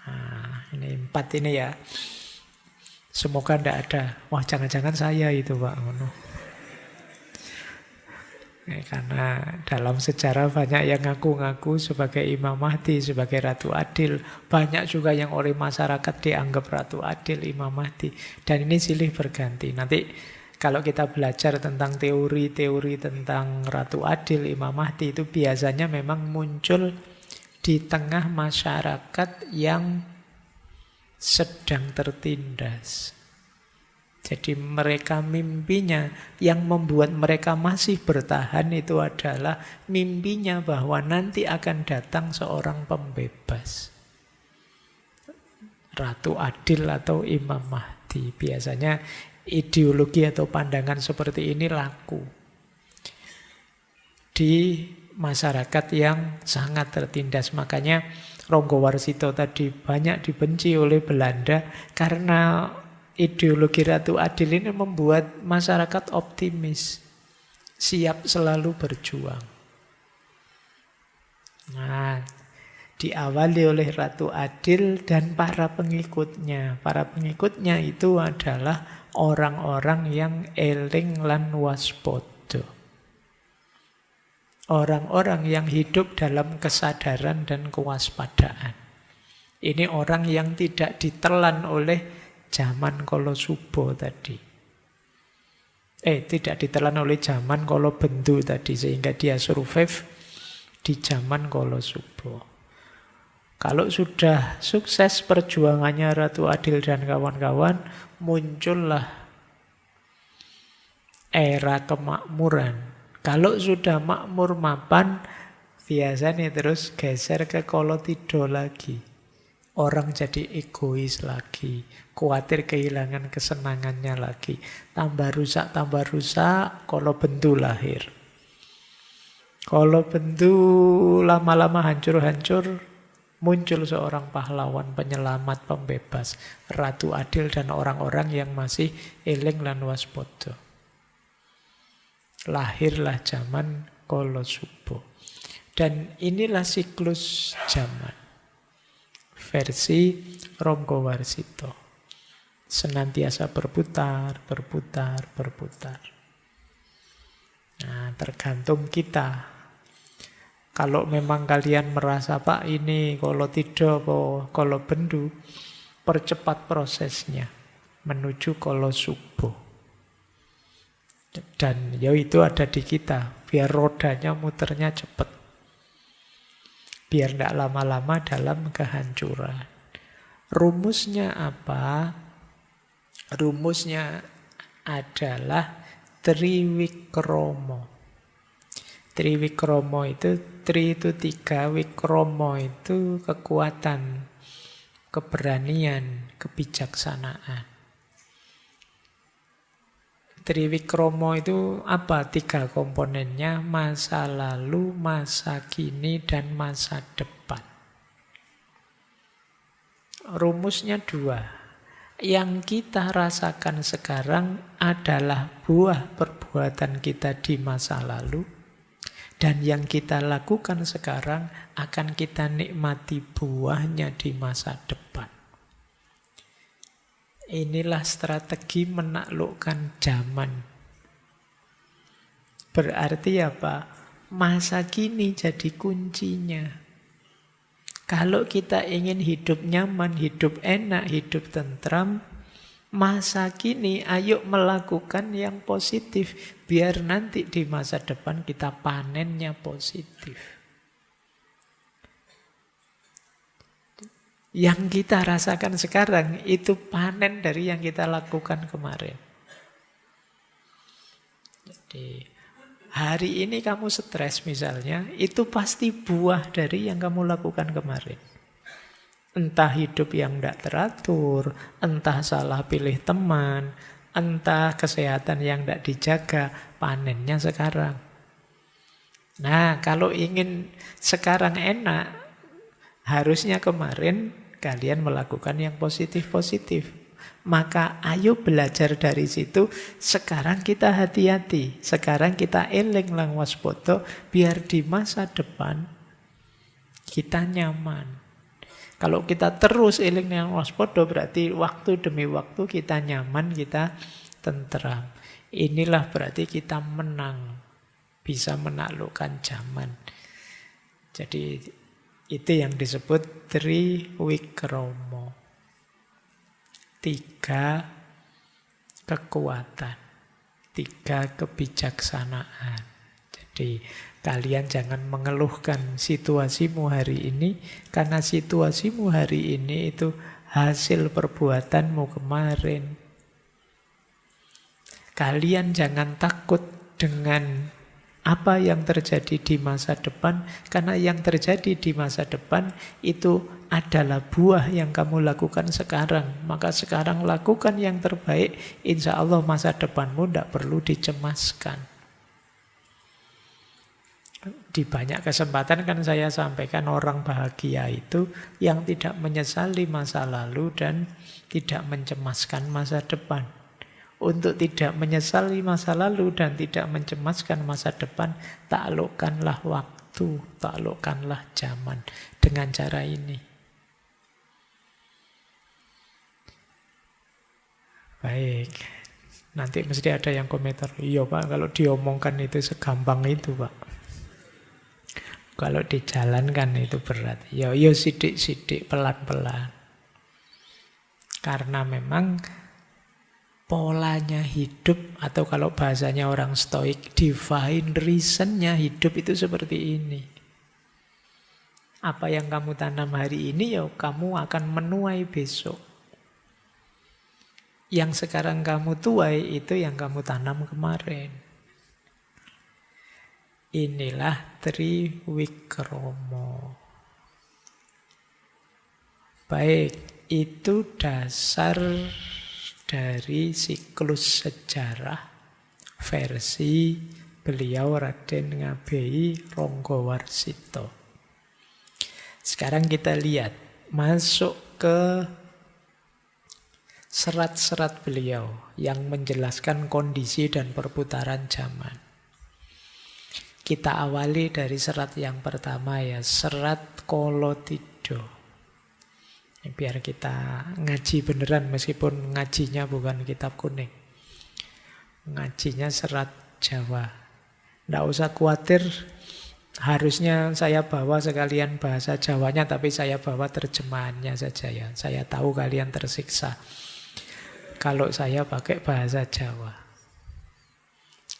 Nah, ini 4 ini ya. Semoga tidak ada. Wah, jangan-jangan saya itu Pak. Karena dalam sejarah banyak yang ngaku-ngaku sebagai Imam Mahdi, sebagai Ratu Adil. Banyak juga yang oleh masyarakat dianggap Ratu Adil, Imam Mahdi. Dan ini silih berganti. Nanti kalau kita belajar tentang teori-teori tentang Ratu Adil, Imam Mahdi, itu biasanya memang muncul di tengah masyarakat yang sedang tertindas. Jadi mereka mimpinya, yang membuat mereka masih bertahan itu adalah mimpinya bahwa nanti akan datang seorang pembebas. Ratu Adil atau Imam Mahdi. Biasanya ideologi atau pandangan seperti ini laku di masyarakat yang sangat tertindas. Makanya Ronggowarsito tadi banyak dibenci oleh Belanda karena ideologi Ratu Adil ini membuat masyarakat optimis, siap selalu berjuang. Nah, diawali oleh Ratu Adil dan para pengikutnya. Para pengikutnya itu adalah orang-orang yang eling lan waspada. Orang-orang yang hidup dalam kesadaran dan kewaspadaan. Ini orang yang tidak ditelan oleh zaman Kolosubo tadi. Tidak ditelan oleh zaman Kolobendu tadi, sehingga dia survive di zaman Kolosubo. Kalau sudah sukses perjuangannya Ratu Adil dan kawan-kawan, muncullah era kemakmuran. Kalau sudah makmur mapan, biasanya terus geser ke Kolotido lagi. Orang jadi egois lagi, khawatir kehilangan kesenangannya lagi. Tambah rusak, Kolobendu lahir. Kolobendu lama-lama hancur-hancur, muncul seorang pahlawan, penyelamat, pembebas, Ratu Adil dan orang-orang yang masih eling lan waspada. Lahirlah zaman Kolosubo. Dan inilah siklus zaman. Versi Ronggowarsito. Senantiasa berputar. Nah, tergantung kita. Kalau memang kalian merasa, Pak ini kalau tidak, kalau bendu, percepat prosesnya. menuju kolo subuh. Dan ya itu ada di kita, biar rodanya muternya cepat. Biar tidak lama-lama dalam kehancuran. Rumusnya apa? Rumusnya adalah triwikromo. Triwikromo itu, tri itu 3, wikromo itu kekuatan, keberanian, kebijaksanaan. Triwikromo itu apa? 3 komponennya, masa lalu, masa kini, dan masa depan. Rumusnya 2. Yang kita rasakan sekarang adalah buah perbuatan kita di masa lalu. Dan yang kita lakukan sekarang akan kita nikmati buahnya di masa depan. Inilah strategi menaklukkan zaman. Berarti apa? Masa kini jadi kuncinya. Kalau kita ingin hidup nyaman, hidup enak, hidup tentram, masa kini ayo melakukan yang positif. Biar nanti di masa depan kita panennya positif. Yang kita rasakan sekarang itu panen dari yang kita lakukan kemarin. Jadi hari ini kamu stres misalnya, itu pasti buah dari yang kamu lakukan kemarin. Entah hidup yang tidak teratur, entah salah pilih teman, entah kesehatan yang tidak dijaga, panennya sekarang. Nah, kalau ingin sekarang enak, harusnya kemarin kalian melakukan yang positif-positif. Maka ayo belajar dari situ. Sekarang kita hati-hati. Sekarang kita eling lang waspada, biar di masa depan kita nyaman. Kalau kita terus eling lang waspada, berarti waktu demi waktu kita nyaman, kita tentram. Inilah berarti kita menang, bisa menaklukkan zaman. Jadi itu yang disebut triwikromo. 3 kekuatan, 3 kebijaksanaan. Jadi kalian jangan mengeluhkan situasimu hari ini, karena situasimu hari ini itu hasil perbuatanmu kemarin. Kalian jangan takut dengan apa yang terjadi di masa depan, karena yang terjadi di masa depan itu adalah buah yang kamu lakukan sekarang. Maka sekarang lakukan yang terbaik, insya Allah masa depanmu tidak perlu dicemaskan. Di banyak kesempatan kan saya sampaikan orang bahagia itu yang tidak menyesali masa lalu dan tidak mencemaskan masa depan. Untuk tidak menyesali masa lalu dan tidak mencemaskan masa depan, taklukkanlah waktu, taklukkanlah zaman dengan cara ini. Baik, nanti mesti ada yang komentar, iya Pak, kalau diomongkan itu segampang itu Pak. Kalau dijalankan itu berat. Ya sidik-sidik, pelan-pelan. Karena memang polanya hidup, atau kalau bahasanya orang stoik, divine reasonnya hidup itu seperti ini. Apa yang kamu tanam hari ini, ya kamu akan menuai besok. Yang sekarang kamu tuai, itu yang kamu tanam kemarin. Inilah triwikromo. Baik, itu dasar dari siklus sejarah versi beliau Raden Ngabei Ronggowarsito. Sekarang kita lihat, masuk ke serat-serat beliau yang menjelaskan kondisi dan perputaran zaman. Kita awali dari serat yang pertama ya, serat Kolotidho. Biar kita ngaji beneran meskipun ngajinya bukan kitab kuning. Ngajinya serat Jawa. Nggak usah khawatir, harusnya saya bawa sekalian bahasa Jawanya, tapi saya bawa terjemahannya saja ya. Saya tahu kalian tersiksa. kalau saya pakai bahasa Jawa.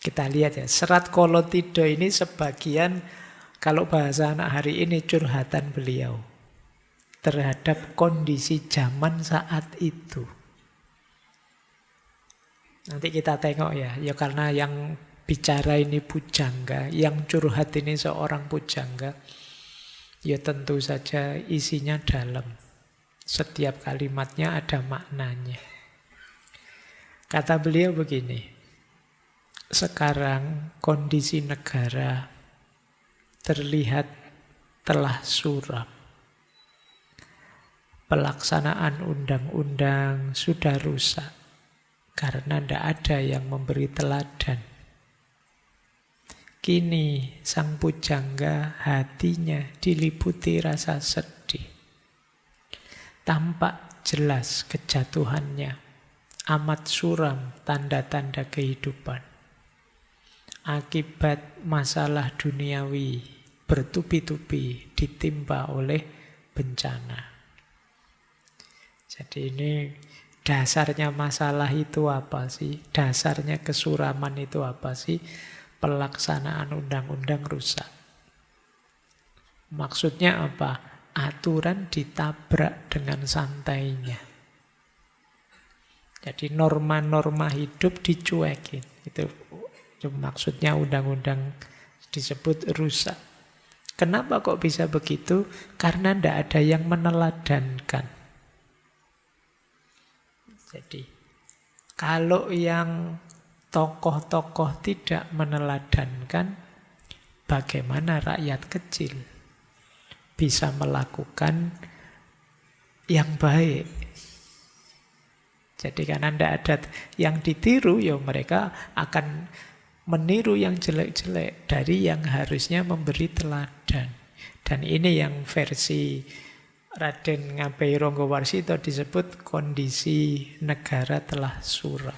Kita lihat ya, Serat Kolotido ini sebagian, kalau bahasa anak hari ini, curhatan beliau terhadap kondisi zaman saat itu. Nanti kita tengok ya, ya karena yang bicara ini pujangga, yang curhat ini seorang pujangga, ya tentu saja isinya dalam. Setiap kalimatnya ada maknanya. Kata beliau begini, sekarang kondisi negara terlihat telah suram. Pelaksanaan undang-undang sudah rusak karena tidak ada yang memberi teladan. Kini sang pujangga hatinya diliputi rasa sedih. Tampak jelas kejatuhannya, amat suram tanda-tanda kehidupan. Akibat masalah duniawi bertubi-tubi ditimpa oleh bencana. Jadi ini dasarnya masalah itu apa sih? Dasarnya kesuraman itu apa sih? Pelaksanaan undang-undang rusak. Maksudnya apa? Aturan ditabrak dengan santainya. Jadi norma-norma hidup dicuekin. Itu maksudnya undang-undang disebut rusak. Kenapa kok bisa begitu? Karena tidak ada yang meneladankan. Jadi, kalau yang tokoh-tokoh tidak meneladankan, bagaimana rakyat kecil bisa melakukan yang baik? Jadi karena tidak ada yang ditiru, ya mereka akan meniru yang jelek-jelek dari yang harusnya memberi teladan. Dan ini yang versi Raden Ngabei Ronggowarsito disebut kondisi negara telah suram.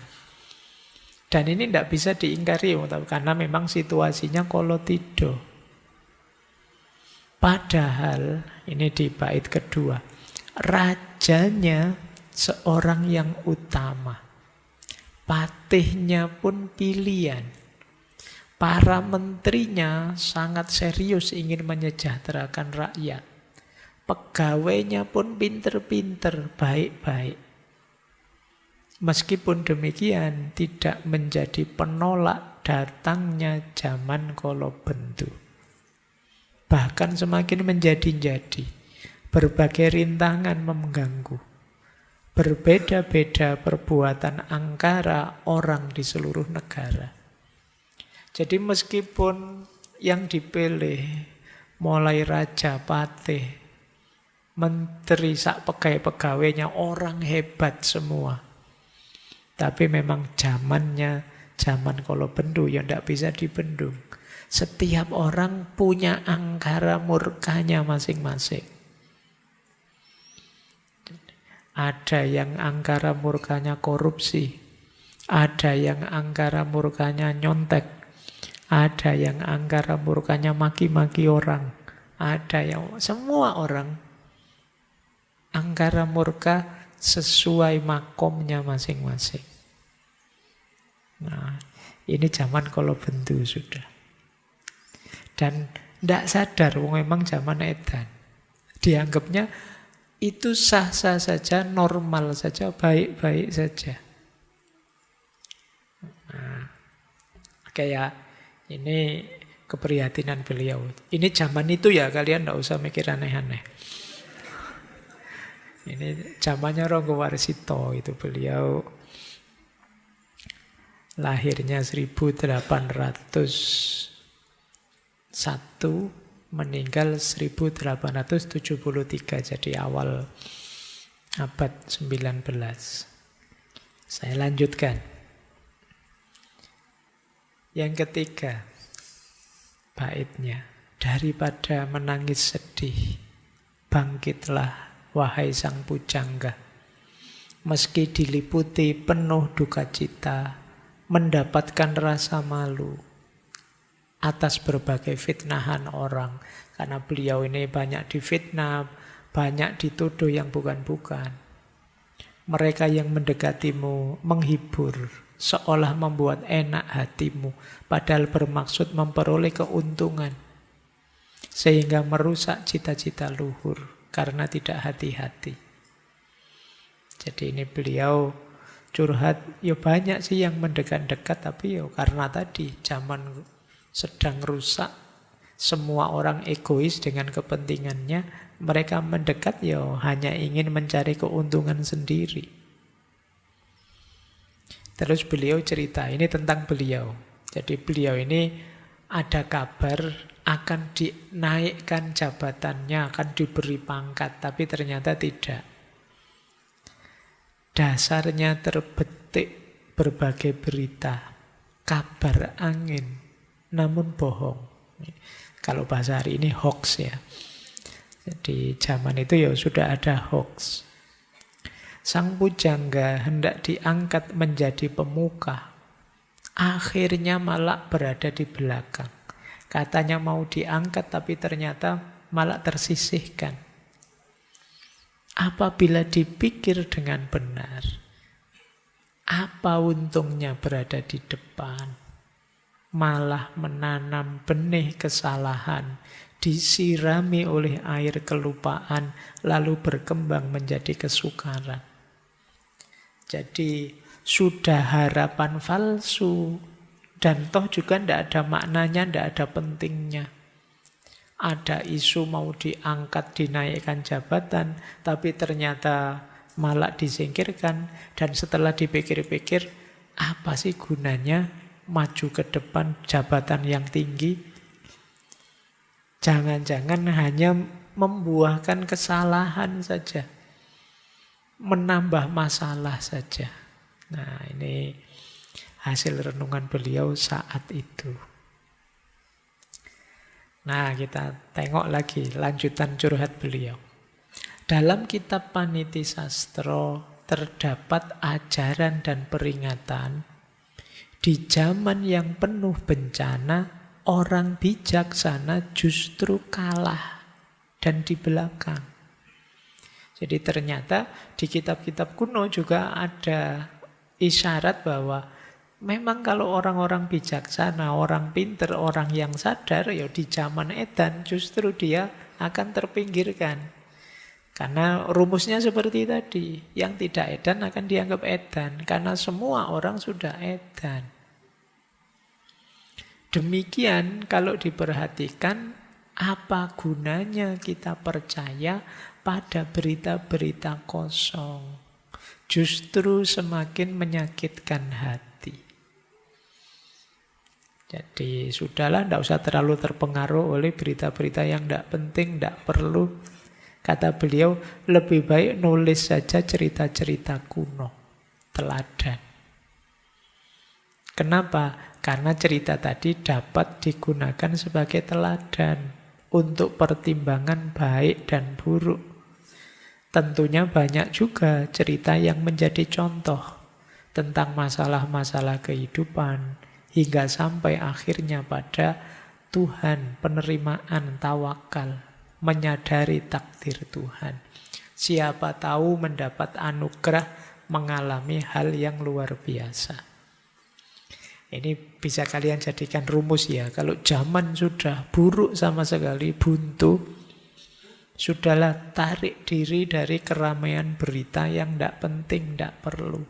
Dan ini tidak bisa diingkari karena memang situasinya kolotido. Padahal ini di bait kedua, rajanya seorang yang utama, patihnya pun pilihan, para menterinya sangat serius ingin menyejahterakan rakyat. Pegawainya pun pinter-pinter, baik-baik. Meskipun demikian, tidak menjadi penolak datangnya zaman Kolobendu. Bahkan semakin menjadi-jadi. Berbagai rintangan mengganggu. Berbeda-beda perbuatan angkara orang di seluruh negara. Jadi meskipun yang dipilih, mulai raja, patih, menteri, sak pegawai-pegawainya orang hebat semua. Tapi memang zamannya zaman Kolobendu yang tidak bisa dibendung. Setiap orang punya angkara murkanya masing-masing. Ada yang angkara murkanya korupsi, ada yang angkara murkanya nyontek, ada yang angkara murkanya maki-maki orang, ada yang semua orang angkara murka sesuai makomnya masing-masing. Nah, ini zaman Kolobendu sudah. Dan tidak sadar, memang zaman edan. Dianggapnya itu sah-sah saja, normal saja, baik-baik saja. Nah, kayak ini keprihatinan beliau. Ini zaman itu ya, kalian tidak usah mikir aneh-aneh. Ini zamannya Ronggowarsito, itu beliau lahirnya 1801, meninggal 1873, jadi awal abad 19. Saya lanjutkan. Yang ketiga, baitnya, daripada menangis sedih, bangkitlah wahai sang pujangga, meski diliputi penuh duka cita, mendapatkan rasa malu atas berbagai fitnahan orang. Karena beliau ini banyak difitnah, banyak dituduh yang bukan-bukan. Mereka yang mendekatimu menghibur, seolah membuat enak hatimu, padahal bermaksud memperoleh keuntungan, sehingga merusak cita-cita luhur karena tidak hati-hati. Jadi ini beliau curhat, ya banyak sih yang mendekat-dekat, tapi ya karena tadi zaman sedang rusak, semua orang egois dengan kepentingannya, mereka mendekat ya hanya ingin mencari keuntungan sendiri. Terus beliau cerita, ini tentang beliau. Jadi beliau ini ada kabar akan dinaikkan jabatannya, akan diberi pangkat, tapi ternyata tidak. Dasarnya terbetik berbagai berita, kabar angin, namun bohong. Kalau bahasa hari ini hoax ya. Jadi zaman itu ya sudah ada hoax. Sang pujangga hendak diangkat menjadi pemuka, akhirnya malah berada di belakang. Katanya mau diangkat tapi ternyata malah tersisihkan. Apabila dipikir dengan benar, apa untungnya berada di depan? Malah menanam benih kesalahan, disirami oleh air kelupaan, lalu berkembang menjadi kesukaran. Jadi sudah harapan palsu, dan toh juga tidak ada maknanya, tidak ada pentingnya. Ada isu mau diangkat, dinaikkan jabatan, tapi ternyata malah disingkirkan. Dan setelah dipikir-pikir, apa sih gunanya maju ke depan jabatan yang tinggi? Jangan-jangan hanya membuahkan kesalahan saja, menambah masalah saja. Nah, ini hasil renungan beliau saat itu. Nah, kita tengok lagi lanjutan curhat beliau. Dalam kitab Paniti Sastro terdapat ajaran dan peringatan. Di zaman yang penuh bencana, orang bijaksana justru kalah dan di belakang. Jadi ternyata di kitab-kitab kuno juga ada isyarat bahwa memang kalau orang-orang bijaksana, orang pinter, orang yang sadar, ya di zaman edan justru dia akan terpinggirkan. Karena rumusnya seperti tadi, yang tidak edan akan dianggap edan, karena semua orang sudah edan. Demikian kalau diperhatikan, apa gunanya kita percaya pada berita-berita kosong? Justru semakin menyakitkan hati. Jadi sudahlah, tidak usah terlalu terpengaruh oleh berita-berita yang tidak penting, tidak perlu. Kata beliau, lebih baik nulis saja cerita-cerita kuno, teladan. Kenapa? Karena cerita tadi dapat digunakan sebagai teladan untuk pertimbangan baik dan buruk. Tentunya banyak juga cerita yang menjadi contoh tentang masalah-masalah kehidupan hingga sampai akhirnya pada Tuhan, penerimaan, tawakal, menyadari takdir Tuhan. Siapa tahu mendapat anugerah mengalami hal yang luar biasa. Ini bisa kalian jadikan rumus ya. Kalau zaman sudah buruk sama sekali, buntu, sudahlah tarik diri dari keramaian berita yang tidak penting, tidak perlu.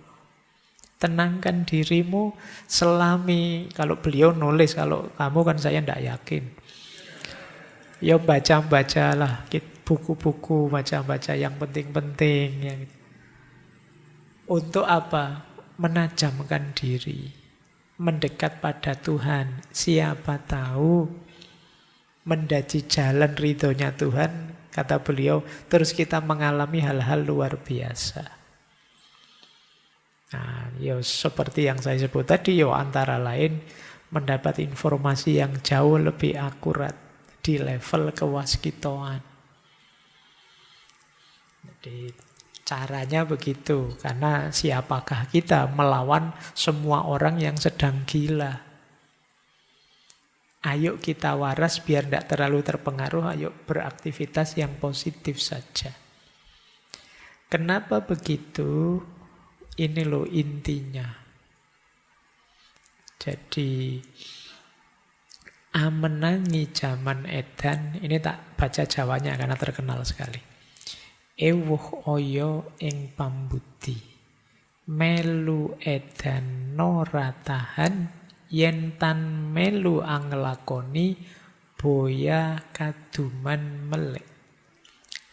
Tenangkan dirimu, selami, kalau beliau nulis, kalau kamu kan saya tidak yakin. Ya baca-bacalah buku-buku, baca-baca yang penting-penting. Untuk apa? Menajamkan diri. Mendekat pada Tuhan. Siapa tahu mendaji jalan ridhonya Tuhan, kata beliau, terus kita mengalami hal-hal luar biasa. Nah, ya seperti yang saya sebut tadi, ya antara lain mendapat informasi yang jauh lebih akurat di level kewaskitoan. Jadi caranya begitu, karena siapakah kita melawan semua orang yang sedang gila. Ayo kita waras biar tidak terlalu terpengaruh, ayo beraktivitas yang positif saja. Kenapa begitu? Ini loh intinya. Jadi amenangi zaman edan, ini tak baca Jawanya karena terkenal sekali. Ewuh oyo ing pambudi, melu edan nora tahan, yen tan melu anglakoni, boya kaduman melek.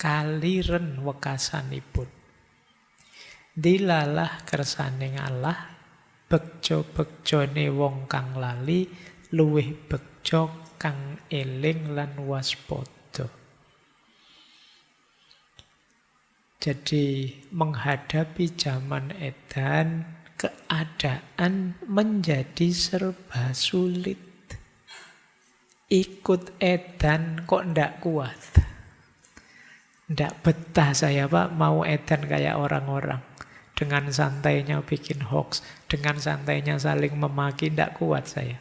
Kaliren wekasanipun. Dilalah kersaning Allah, bekjo-bekjone wong kang lali, luwih bekjo kang eling lan waspada. Jadi menghadapi zaman edan, keadaan menjadi serba sulit. Ikut edan kok ndak kuat. Ndak betah saya Pak, mau edan kayak orang-orang. Dengan santainya bikin hoax, dengan santainya saling memaki, ndak kuat saya.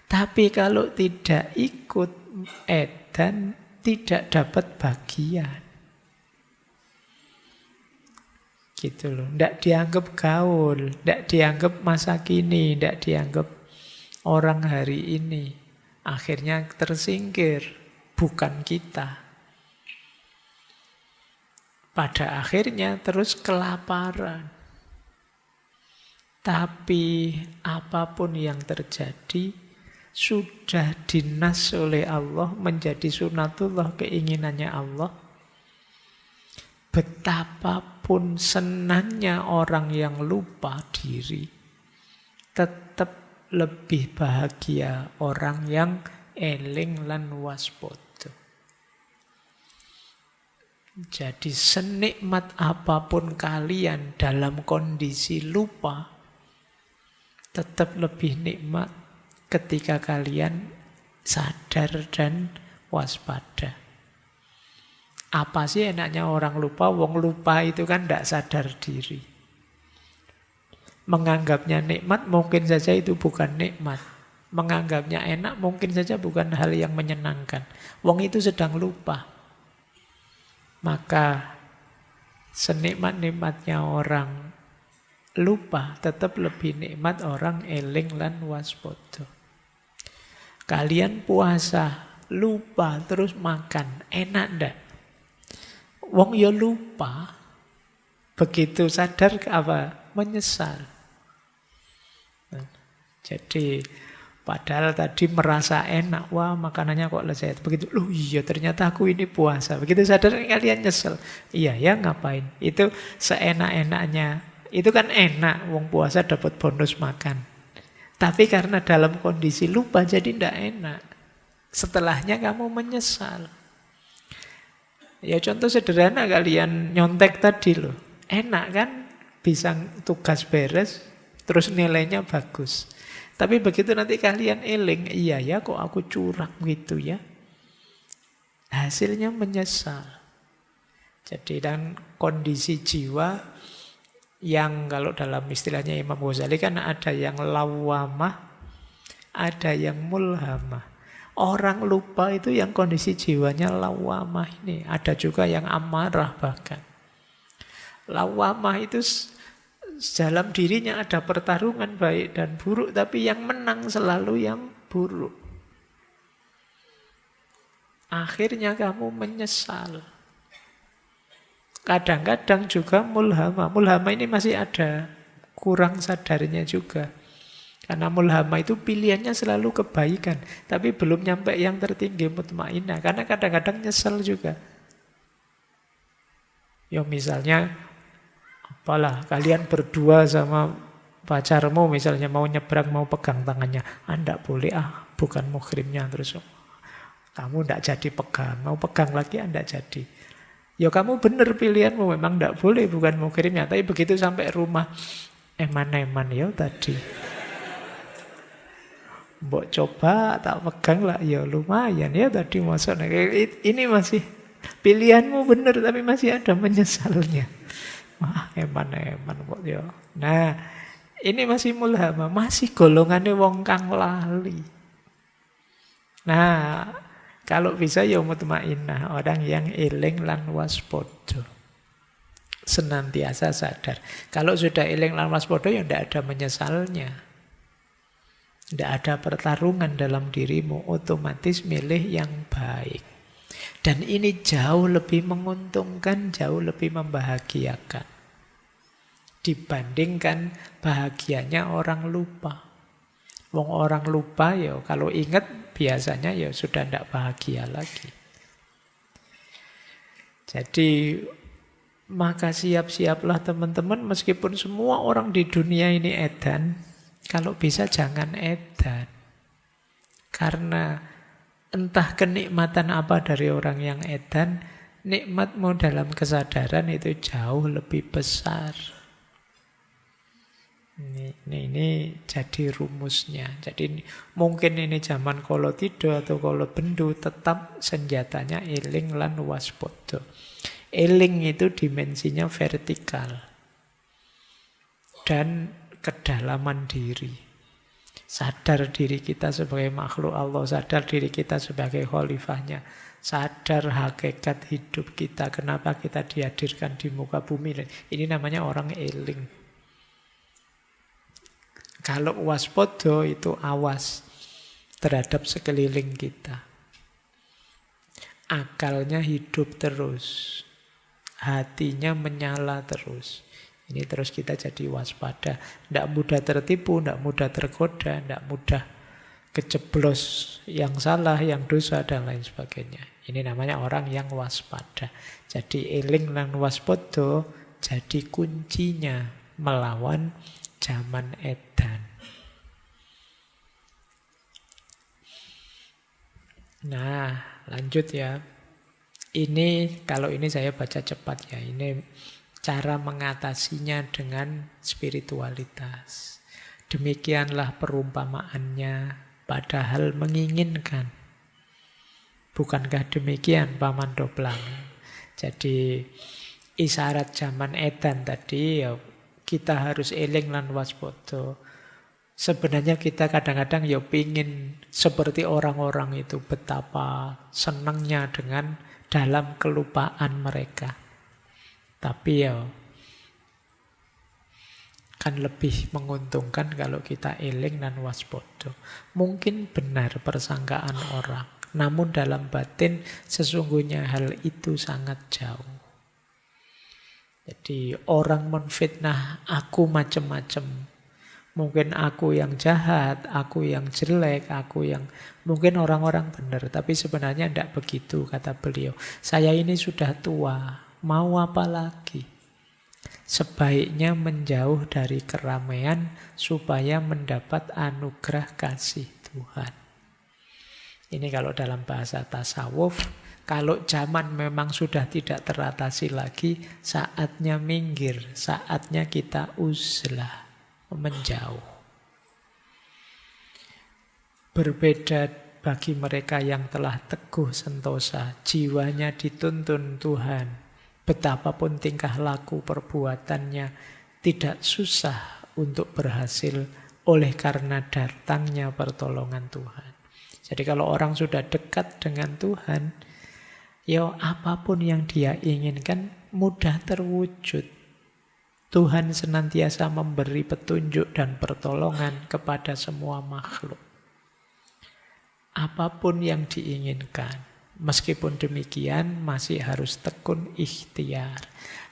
Tapi kalau tidak ikut edan, tidak dapat bagian. Gitu loh, ndak dianggap gaul, ndak dianggap masa kini, ndak dianggap orang hari ini. Akhirnya tersingkir, bukan kita. Pada akhirnya terus kelaparan. Tapi apapun yang terjadi, sudah dinas oleh Allah, menjadi sunatullah, keinginannya Allah. Betapapun senangnya orang yang lupa diri, tetap lebih bahagia orang yang eling lan waspada. Jadi senikmat apapun kalian dalam kondisi lupa, tetap lebih nikmat ketika kalian sadar dan waspada. Apa sih enaknya orang lupa? Wong lupa itu kan tidak sadar diri. Menganggapnya nikmat mungkin saja itu bukan nikmat. Menganggapnya enak mungkin saja bukan hal yang menyenangkan. Wong itu sedang lupa. Maka senikmat-nikmatnya orang lupa tetap lebih nikmat orang eling lan waspada. Kalian puasa, lupa terus makan, enak ndak? Wong ya lupa, begitu sadar apa? Menyesal. Jadi padahal tadi merasa enak, wah makanannya kok lezat. Begitu, loh iya ternyata aku ini puasa. Begitu sadar kalian nyesel. Iya ya ngapain? Itu seenak-enaknya. Itu kan enak, wong puasa dapat bonus makan. Tapi karena dalam kondisi lupa jadi tidak enak. Setelahnya kamu menyesal. Ya contoh sederhana kalian nyontek tadi loh. Enak kan? Bisa tugas beres, terus nilainya bagus. Tapi begitu nanti kalian eling, iya ya kok aku curang gitu ya. Hasilnya menyesal. Jadi dan kondisi jiwa yang kalau dalam istilahnya Imam Ghazali kan ada yang lawamah, ada yang mulhamah. Orang lupa itu yang kondisi jiwanya lawamah ini. Ada juga yang amarah bahkan. Lawamah itu dalam dirinya ada pertarungan baik dan buruk, tapi yang menang selalu yang buruk. Akhirnya kamu menyesal. Kadang-kadang juga mulhama. Mulhama ini masih ada kurang sadarnya juga. Karena mulhama itu pilihannya selalu kebaikan. Tapi belum nyampe yang tertinggi mutmainah. Karena kadang-kadang nyesel juga. Ya misalnya, apalah, kalian berdua sama pacarmu misalnya mau nyebrang, mau pegang tangannya. Tidak boleh, bukan muhrimnya. Terus kamu tidak jadi pegang. Mau pegang lagi, tidak jadi. Ya kamu benar pilihanmu, memang tidak boleh, bukan muhrimnya. Tapi begitu sampai rumah, eman-eman ya tadi. Mbok coba tak pegang lah, ya lumayan ya tadi masuk. Ini masih pilihanmu benar tapi masih ada menyesalnya. Wah eman-eman kok ya. Nah ini masih mulhama, masih golongannya wong kang lali. Nah kalau bisa ya mutmainah, orang yang eling lan waspada. senantiasa sadar. Kalau sudah eling lan waspada ya tidak ada menyesalnya. Tidak ada pertarungan dalam dirimu, otomatis milih yang baik. Dan ini jauh lebih menguntungkan, jauh lebih membahagiakan dibandingkan bahagianya orang lupa. Wong orang lupa ya kalau ingat biasanya ya sudah tidak bahagia lagi. Jadi maka siap-siaplah teman-teman, meskipun semua orang di dunia ini edan, kalau bisa jangan edan. Karena entah kenikmatan apa dari orang yang edan, nikmatmu dalam kesadaran itu jauh lebih besar. Ini jadi rumusnya. Jadi mungkin ini zaman kala tido atau kala bendu, tetap senjatanya eling lan waspada. Eling itu dimensinya vertikal dan kedalaman diri. Sadar diri kita sebagai makhluk Allah, sadar diri kita sebagai khalifahnya, sadar hakikat hidup kita, kenapa kita dihadirkan di muka bumi. Ini namanya orang eling. Kalau waspada itu awas terhadap sekeliling kita. Akalnya hidup terus, hatinya menyala terus. Ini terus kita jadi waspada. Tidak mudah tertipu, tidak mudah tergoda, tidak mudah kejeblos yang salah, yang dosa, dan lain sebagainya. Ini namanya orang yang waspada. Jadi eling lan waspada jadi kuncinya melawan zaman edan. Nah, lanjut ya. Ini kalau ini saya baca cepat ya. Ini cara mengatasinya dengan spiritualitas. Demikianlah perumpamaannya, padahal menginginkan. Bukankah demikian Paman Doblang? Jadi isyarat zaman edan tadi ya, kita harus eling lan waspada. Sebenarnya kita kadang-kadang ya pingin seperti orang-orang itu, betapa senangnya dengan dalam kelupaan mereka. Tapi ya kan lebih menguntungkan kalau kita eling dan waspada. Mungkin benar persangkaan orang, namun dalam batin sesungguhnya hal itu sangat jauh. Jadi orang menfitnah aku macam-macam. Mungkin aku yang jahat, aku yang jelek, aku yang... Mungkin orang-orang benar, tapi sebenarnya tidak begitu, kata beliau. Saya ini sudah tua, mau apa lagi? Sebaiknya menjauh dari keramaian supaya mendapat anugerah kasih Tuhan. Ini kalau dalam bahasa tasawuf. Kalau zaman memang sudah tidak teratasi lagi, saatnya minggir, saatnya kita uzlah, menjauh. Berbeda bagi mereka yang telah teguh sentosa, jiwanya dituntun Tuhan. Betapapun tingkah laku perbuatannya, tidak susah untuk berhasil oleh karena datangnya pertolongan Tuhan. Jadi kalau orang sudah dekat dengan Tuhan, ya apapun yang dia inginkan mudah terwujud. Tuhan senantiasa memberi petunjuk dan pertolongan kepada semua makhluk. Apapun yang diinginkan. Meskipun demikian masih harus tekun ikhtiar.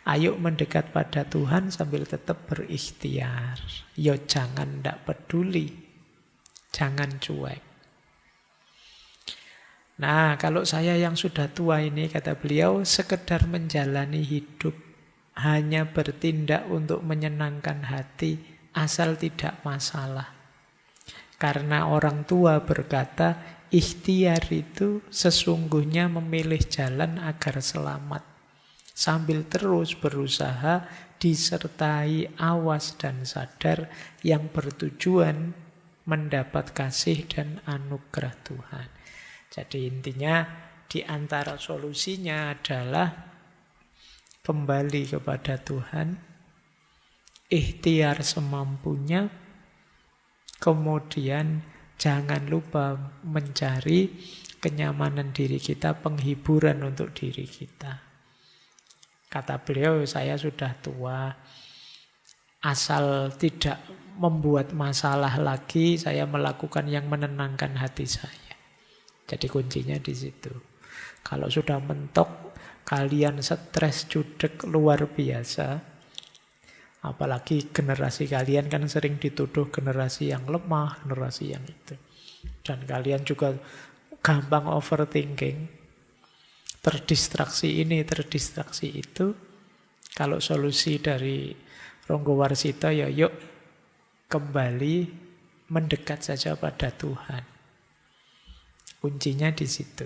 Ayo mendekat pada Tuhan sambil tetap berikhtiar. Yo jangan ndak peduli. Jangan cuek. Nah, kalau saya yang sudah tua ini, kata beliau, sekedar menjalani hidup, hanya bertindak untuk menyenangkan hati, asal tidak masalah. Karena orang tua berkata, ikhtiar itu sesungguhnya memilih jalan agar selamat. Sambil terus berusaha disertai awas dan sadar yang bertujuan mendapat kasih dan anugerah Tuhan. Jadi intinya di antara solusinya adalah kembali kepada Tuhan, ikhtiar semampunya, kemudian jangan lupa mencari kenyamanan diri kita, penghiburan untuk diri kita. Kata beliau, saya sudah tua, asal tidak membuat masalah lagi, saya melakukan yang menenangkan hati saya. Jadi kuncinya di situ. Kalau sudah mentok, kalian stres, judek luar biasa. Apalagi generasi kalian kan sering dituduh generasi yang lemah, generasi yang itu. Dan kalian juga gampang overthinking. Terdistraksi ini, terdistraksi itu. Kalau solusi dari Ronggo Warsito, ya yuk kembali mendekat saja pada Tuhan. Kuncinya di situ.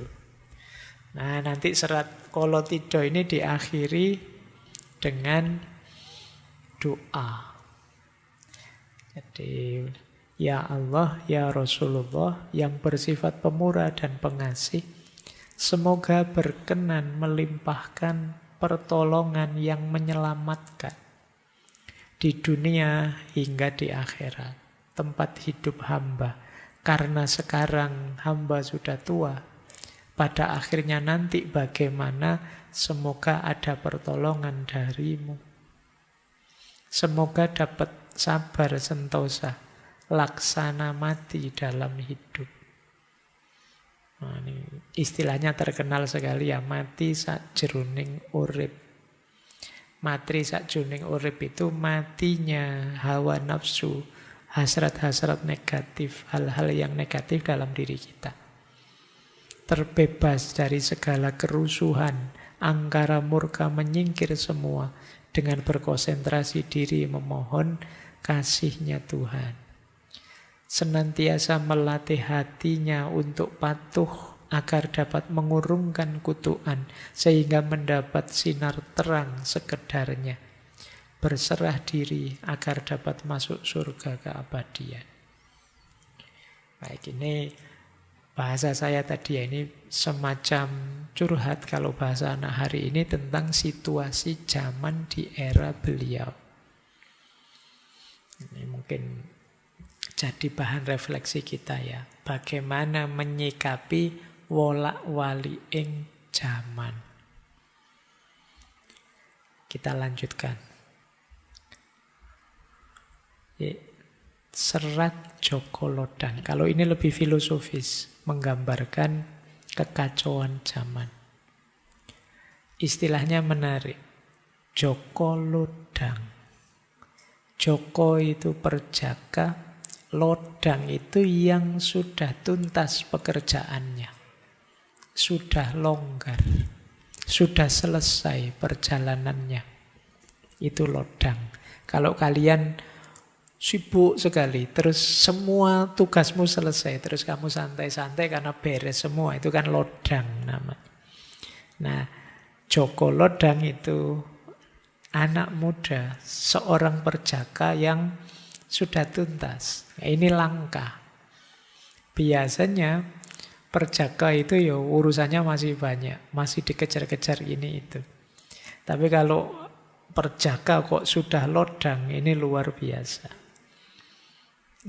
Nah, nanti serat Kolotido ini diakhiri dengan doa. Jadi, ya Allah, ya Rasulullah yang bersifat pemurah dan pengasih, semoga berkenan melimpahkan pertolongan yang menyelamatkan di dunia hingga di akhirat, tempat hidup hamba. Karena sekarang hamba sudah tua, pada akhirnya nanti bagaimana, semoga ada pertolongan darimu. Semoga dapat sabar sentosa, laksana mati dalam hidup. Nah, ini istilahnya terkenal sekali ya, mati sakjroning urip. Mati sakjroning urip itu matinya hawa nafsu, hasrat-hasrat negatif, hal-hal yang negatif dalam diri kita. Terbebas dari segala kerusuhan, angkara murka menyingkir semua dengan berkonsentrasi diri memohon kasih-Nya Tuhan. Senantiasa melatih hatinya untuk patuh agar dapat mengurungkan kutukan sehingga mendapat sinar terang sekedarnya. Berserah diri agar dapat masuk surga keabadian. Baik, ini bahasa saya tadi ya, ini semacam curhat kalau bahasa anak hari ini tentang situasi zaman di era beliau. Ini mungkin jadi bahan refleksi kita ya. Bagaimana menyikapi wolak-wali ing zaman. Kita lanjutkan. Serat Joko Lodan. Kalau ini lebih filosofis, menggambarkan kekacauan zaman. Istilahnya menarik. Joko Lodang. Joko itu perjaka, Lodang itu yang sudah tuntas pekerjaannya. Sudah longgar. Sudah selesai perjalanannya. Itu lodang. Kalau kalian sibuk sekali, terus semua tugasmu selesai, terus kamu santai-santai karena beres semua, itu kan lodang namanya. Nah, Joko Lodang itu anak muda, seorang perjaka yang sudah tuntas. Ini langka. Biasanya perjaka itu ya urusannya masih banyak, masih dikejar-kejar ini itu. Tapi kalau perjaka kok sudah lodang, ini luar biasa.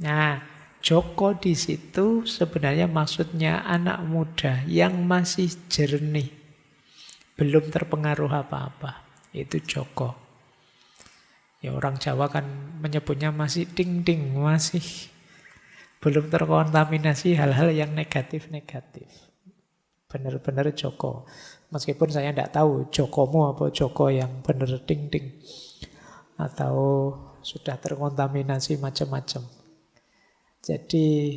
Nah, Joko di situ sebenarnya maksudnya anak muda yang masih jernih, belum terpengaruh apa-apa. Itu Joko. Ya orang Jawa kan menyebutnya masih ding-ding, masih belum terkontaminasi hal-hal yang negatif-negatif. Benar-benar Joko. Meskipun saya tidak tahu Jokomu apa Joko yang benar ding-ding. Atau sudah terkontaminasi macam-macam. Jadi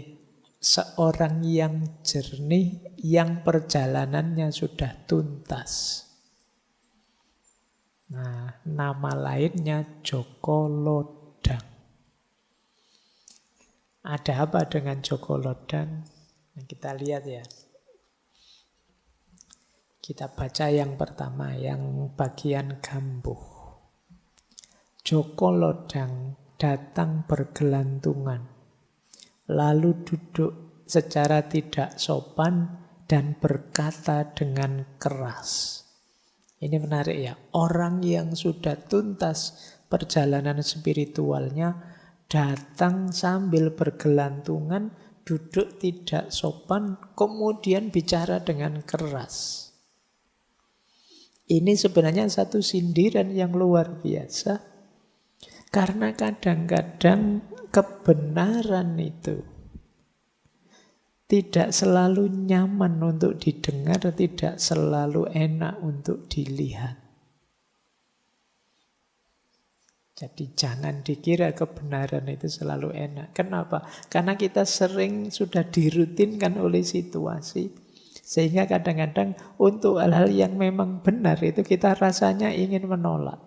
seorang yang jernih, yang perjalanannya sudah tuntas. Nah, nama lainnya Joko Lodang. Ada apa dengan Joko Lodang? Nah, kita lihat ya. Kita baca yang pertama, yang bagian gambuh. Joko Lodang datang bergelantungan, lalu duduk secara tidak sopan dan berkata dengan keras. Ini menarik ya, orang yang sudah tuntas perjalanan spiritualnya datang sambil bergelantungan, duduk tidak sopan, kemudian bicara dengan keras. Ini sebenarnya satu sindiran yang luar biasa. Karena kadang-kadang kebenaran itu tidak selalu nyaman untuk didengar, tidak selalu enak untuk dilihat. Jadi jangan dikira kebenaran itu selalu enak. Kenapa? Karena kita sering sudah dirutinkan oleh situasi. Sehingga kadang-kadang untuk hal-hal yang memang benar itu kita rasanya ingin menolak.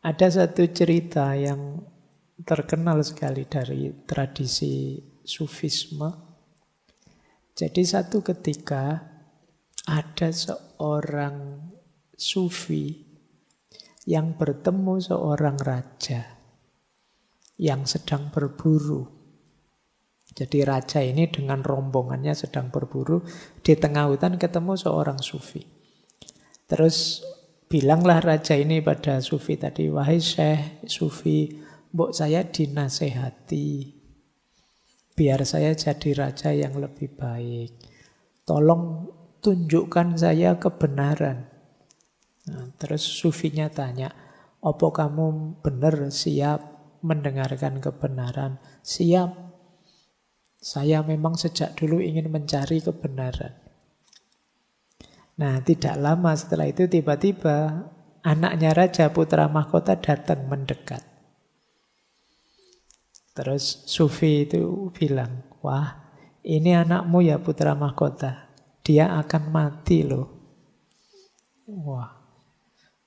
Ada satu cerita yang terkenal sekali dari tradisi Sufisme. Jadi satu ketika ada seorang sufi yang bertemu seorang raja yang sedang berburu. Jadi raja ini dengan rombongannya sedang berburu. Di tengah hutan ketemu seorang sufi. Terus bilanglah raja ini pada sufi tadi, "Wahai Syekh, sufi, mbok saya dinasehati. Biar saya jadi raja yang lebih baik. Tolong tunjukkan saya kebenaran." Nah, terus sufinya tanya, "Apa kamu benar siap mendengarkan kebenaran?" "Siap. Saya memang sejak dulu ingin mencari kebenaran." Nah, tidak lama setelah itu tiba-tiba anaknya raja, putra mahkota, datang mendekat. Terus sufi itu bilang, "Wah, ini anakmu ya putra mahkota. Dia akan mati loh." Wah,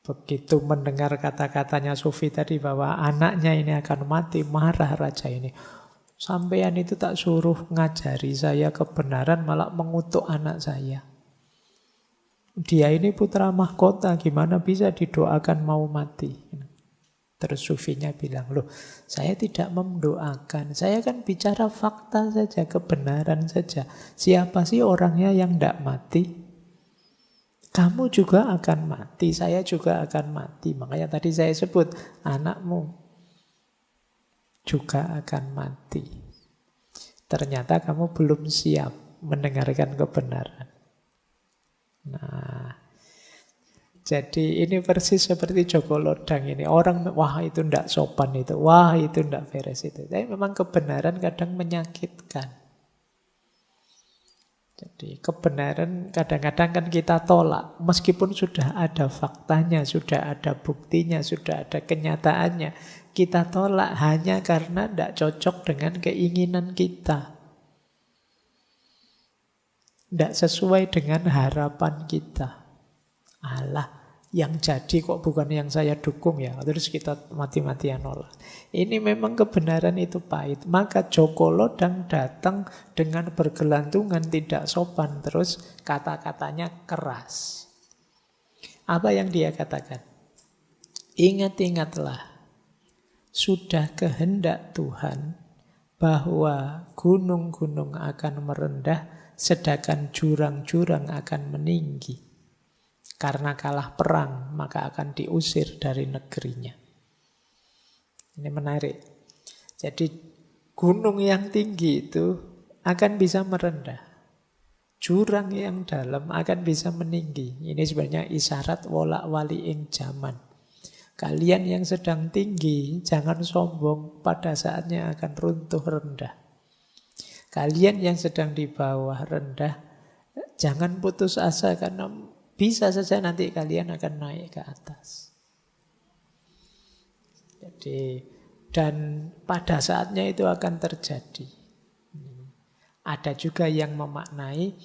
begitu mendengar kata-katanya sufi tadi bahwa anaknya ini akan mati, marah raja ini. "Sampean itu tak suruh ngajari saya kebenaran, malah mengutuk anak saya. Dia ini putra mahkota, gimana bisa didoakan mau mati?" Terus sufinya bilang, "Loh, saya tidak mendoakan. Saya kan bicara fakta saja, kebenaran saja. Siapa sih orangnya yang tidak mati? Kamu juga akan mati, saya juga akan mati. Makanya tadi saya sebut, anakmu juga akan mati. Ternyata kamu belum siap mendengarkan kebenaran." Nah, jadi ini persis seperti Joko Lodang ini. Orang, wah itu ndak sopan itu, wah itu ndak beres itu. Tapi memang kebenaran kadang menyakitkan. Jadi kebenaran kadang-kadang kan kita tolak. Meskipun sudah ada faktanya, sudah ada buktinya, sudah ada kenyataannya. Kita tolak hanya karena ndak cocok dengan keinginan kita. Ndak sesuai dengan harapan kita. Alah, yang jadi kok bukan yang saya dukung ya. Terus kita mati-matian nolak. Ini memang kebenaran itu pahit. Maka Joko Lodang datang dengan bergelantungan tidak sopan. Terus kata-katanya keras. Apa yang dia katakan? "Ingat-ingatlah, sudah kehendak Tuhan bahwa gunung-gunung akan merendah, sedangkan jurang-jurang akan meninggi. Karena kalah perang, maka akan diusir dari negerinya." Ini menarik. Jadi gunung yang tinggi itu akan bisa merendah. Jurang yang dalam akan bisa meninggi. Ini sebenarnya isyarat wolak-wali ing zaman. Kalian yang sedang tinggi, jangan sombong, pada saatnya akan runtuh rendah. Kalian yang sedang di bawah rendah, jangan putus asa karena bisa saja nanti kalian akan naik ke atas. Jadi, dan pada saatnya itu akan terjadi. Ada juga yang memaknai,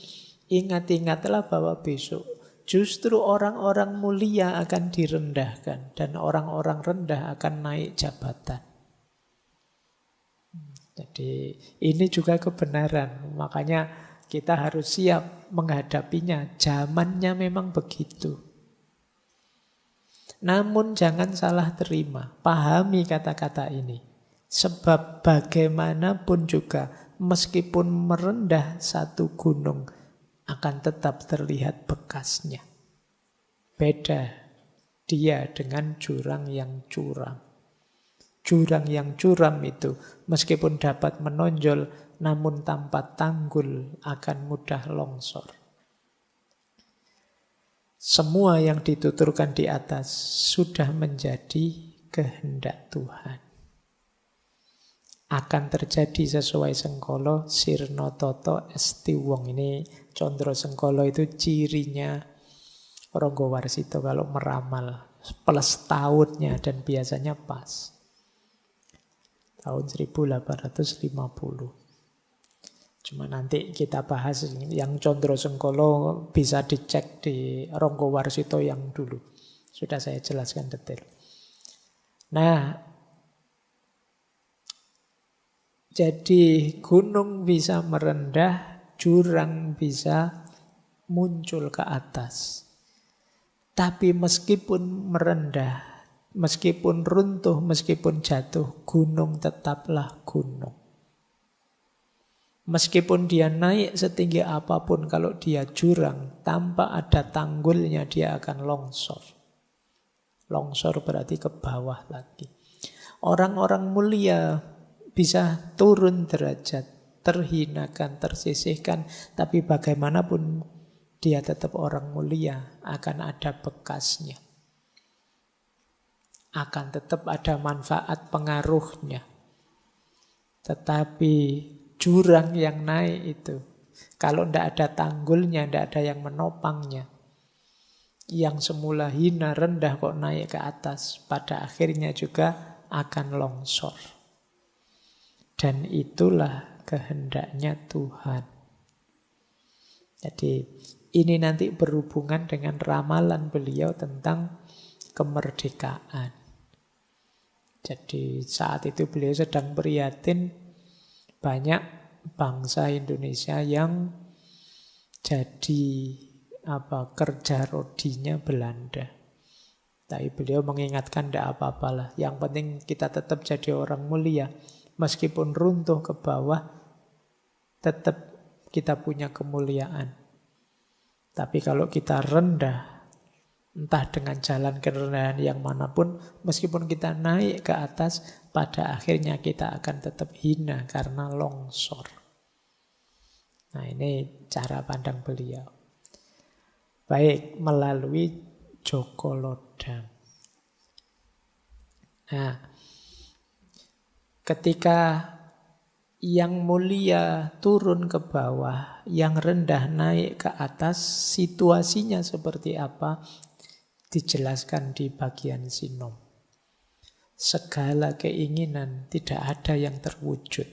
ingat-ingatlah bahwa besok justru orang-orang mulia akan direndahkan dan orang-orang rendah akan naik jabatan. Jadi ini juga kebenaran. Makanya kita harus siap menghadapinya. Zamannya memang begitu. Namun jangan salah terima. Pahami kata-kata ini. Sebab bagaimanapun juga, meskipun merendah satu gunung, akan tetap terlihat bekasnya. Beda dia dengan jurang yang curam. Jurang yang curam itu meskipun dapat menonjol, namun tanpa tanggul akan mudah longsor. Semua yang dituturkan di atas sudah menjadi kehendak Tuhan. Akan terjadi sesuai Sengkolo, sirno toto esti wong. Ini Condro Sengkolo itu cirinya Ronggowarsito kalau meramal. Plus tahunnya dan biasanya pas. Tahun 1850. Cuma nanti kita bahas yang Condro Sengkolo bisa dicek di Ronggowarsito yang dulu. Sudah saya jelaskan detail. Nah, jadi gunung bisa merendah, jurang bisa muncul ke atas. Tapi meskipun merendah, meskipun runtuh, meskipun jatuh, gunung tetaplah gunung. Meskipun dia naik setinggi apapun, kalau dia jurang, tanpa ada tanggulnya dia akan longsor. Longsor berarti ke bawah lagi. Orang-orang mulia bisa turun derajat, terhinakan, tersisihkan, tapi bagaimanapun dia tetap orang mulia, akan ada bekasnya. Akan tetap ada manfaat pengaruhnya. Tetapi jurang yang naik itu, kalau tidak ada tanggulnya, tidak ada yang menopangnya, yang semula hina, rendah kok naik ke atas, pada akhirnya juga akan longsor. Dan itulah kehendaknya Tuhan. Jadi ini nanti berhubungan dengan ramalan beliau tentang kemerdekaan. Jadi saat itu beliau sedang prihatin banyak bangsa Indonesia yang jadi kerja rodinya Belanda. Tapi beliau mengingatkan tidak apa-apalah. Yang penting kita tetap jadi orang mulia. Meskipun runtuh ke bawah, tetap kita punya kemuliaan. Tapi kalau kita rendah, entah dengan jalan kerendahan yang manapun, meskipun kita naik ke atas, pada akhirnya kita akan tetap hina karena longsor. Nah, ini cara pandang beliau. Baik, melalui Joko Lodang. Nah, ketika yang mulia turun ke bawah, yang rendah naik ke atas, situasinya seperti apa? Dijelaskan di bagian sinom. Segala keinginan tidak ada yang terwujud.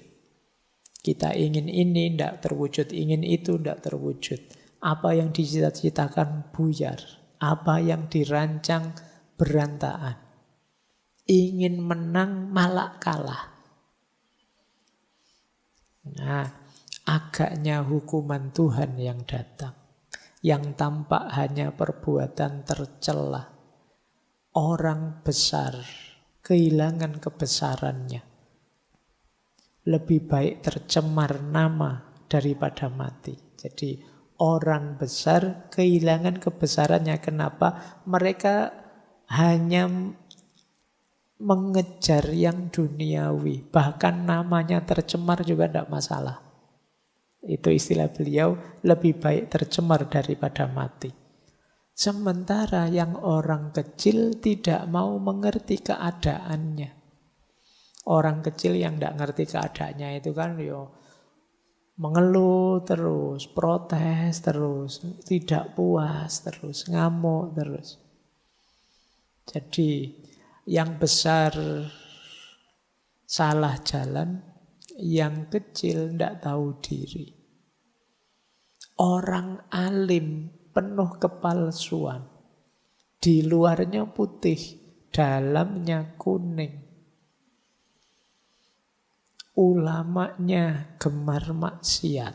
Kita ingin ini, tidak terwujud. Ingin itu, tidak terwujud. Apa yang dicita-citakan buyar. Apa yang dirancang berantakan. Ingin menang malah kalah. Nah, agaknya hukuman Tuhan yang datang. Yang tampak hanya perbuatan tercela. Orang besar kehilangan kebesarannya. Lebih baik tercemar nama daripada mati. Jadi orang besar kehilangan kebesarannya. Kenapa? Mereka hanya mengejar yang duniawi. Bahkan namanya tercemar juga tidak masalah. Itu istilah beliau, lebih baik tercemar daripada mati. Sementara yang orang kecil tidak mau mengerti keadaannya. Orang kecil yang tidak ngerti keadaannya itu kan mengeluh terus, protes terus, tidak puas terus, ngamuk terus. Jadi yang besar salah jalan, yang kecil tidak tahu diri. Orang alim penuh kepalsuan. Di luarnya putih, dalamnya kuning. Ulamanya gemar maksiat.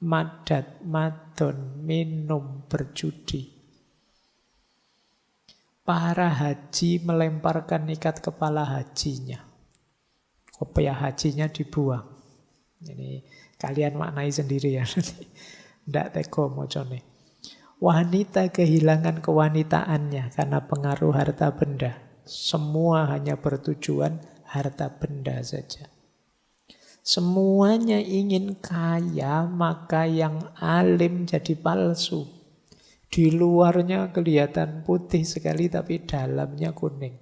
Madat, madon, minum, berjudi. Para haji melemparkan ikat kepala hajinya. Kopiah hajinya dibuang. Ini kalian maknai sendiri ya. Tidak teko mocone. Wanita kehilangan kewanitaannya karena pengaruh harta benda. Semua hanya bertujuan harta benda saja. Semuanya ingin kaya, maka yang alim jadi palsu. Di luarnya kelihatan putih sekali tapi dalamnya kuning.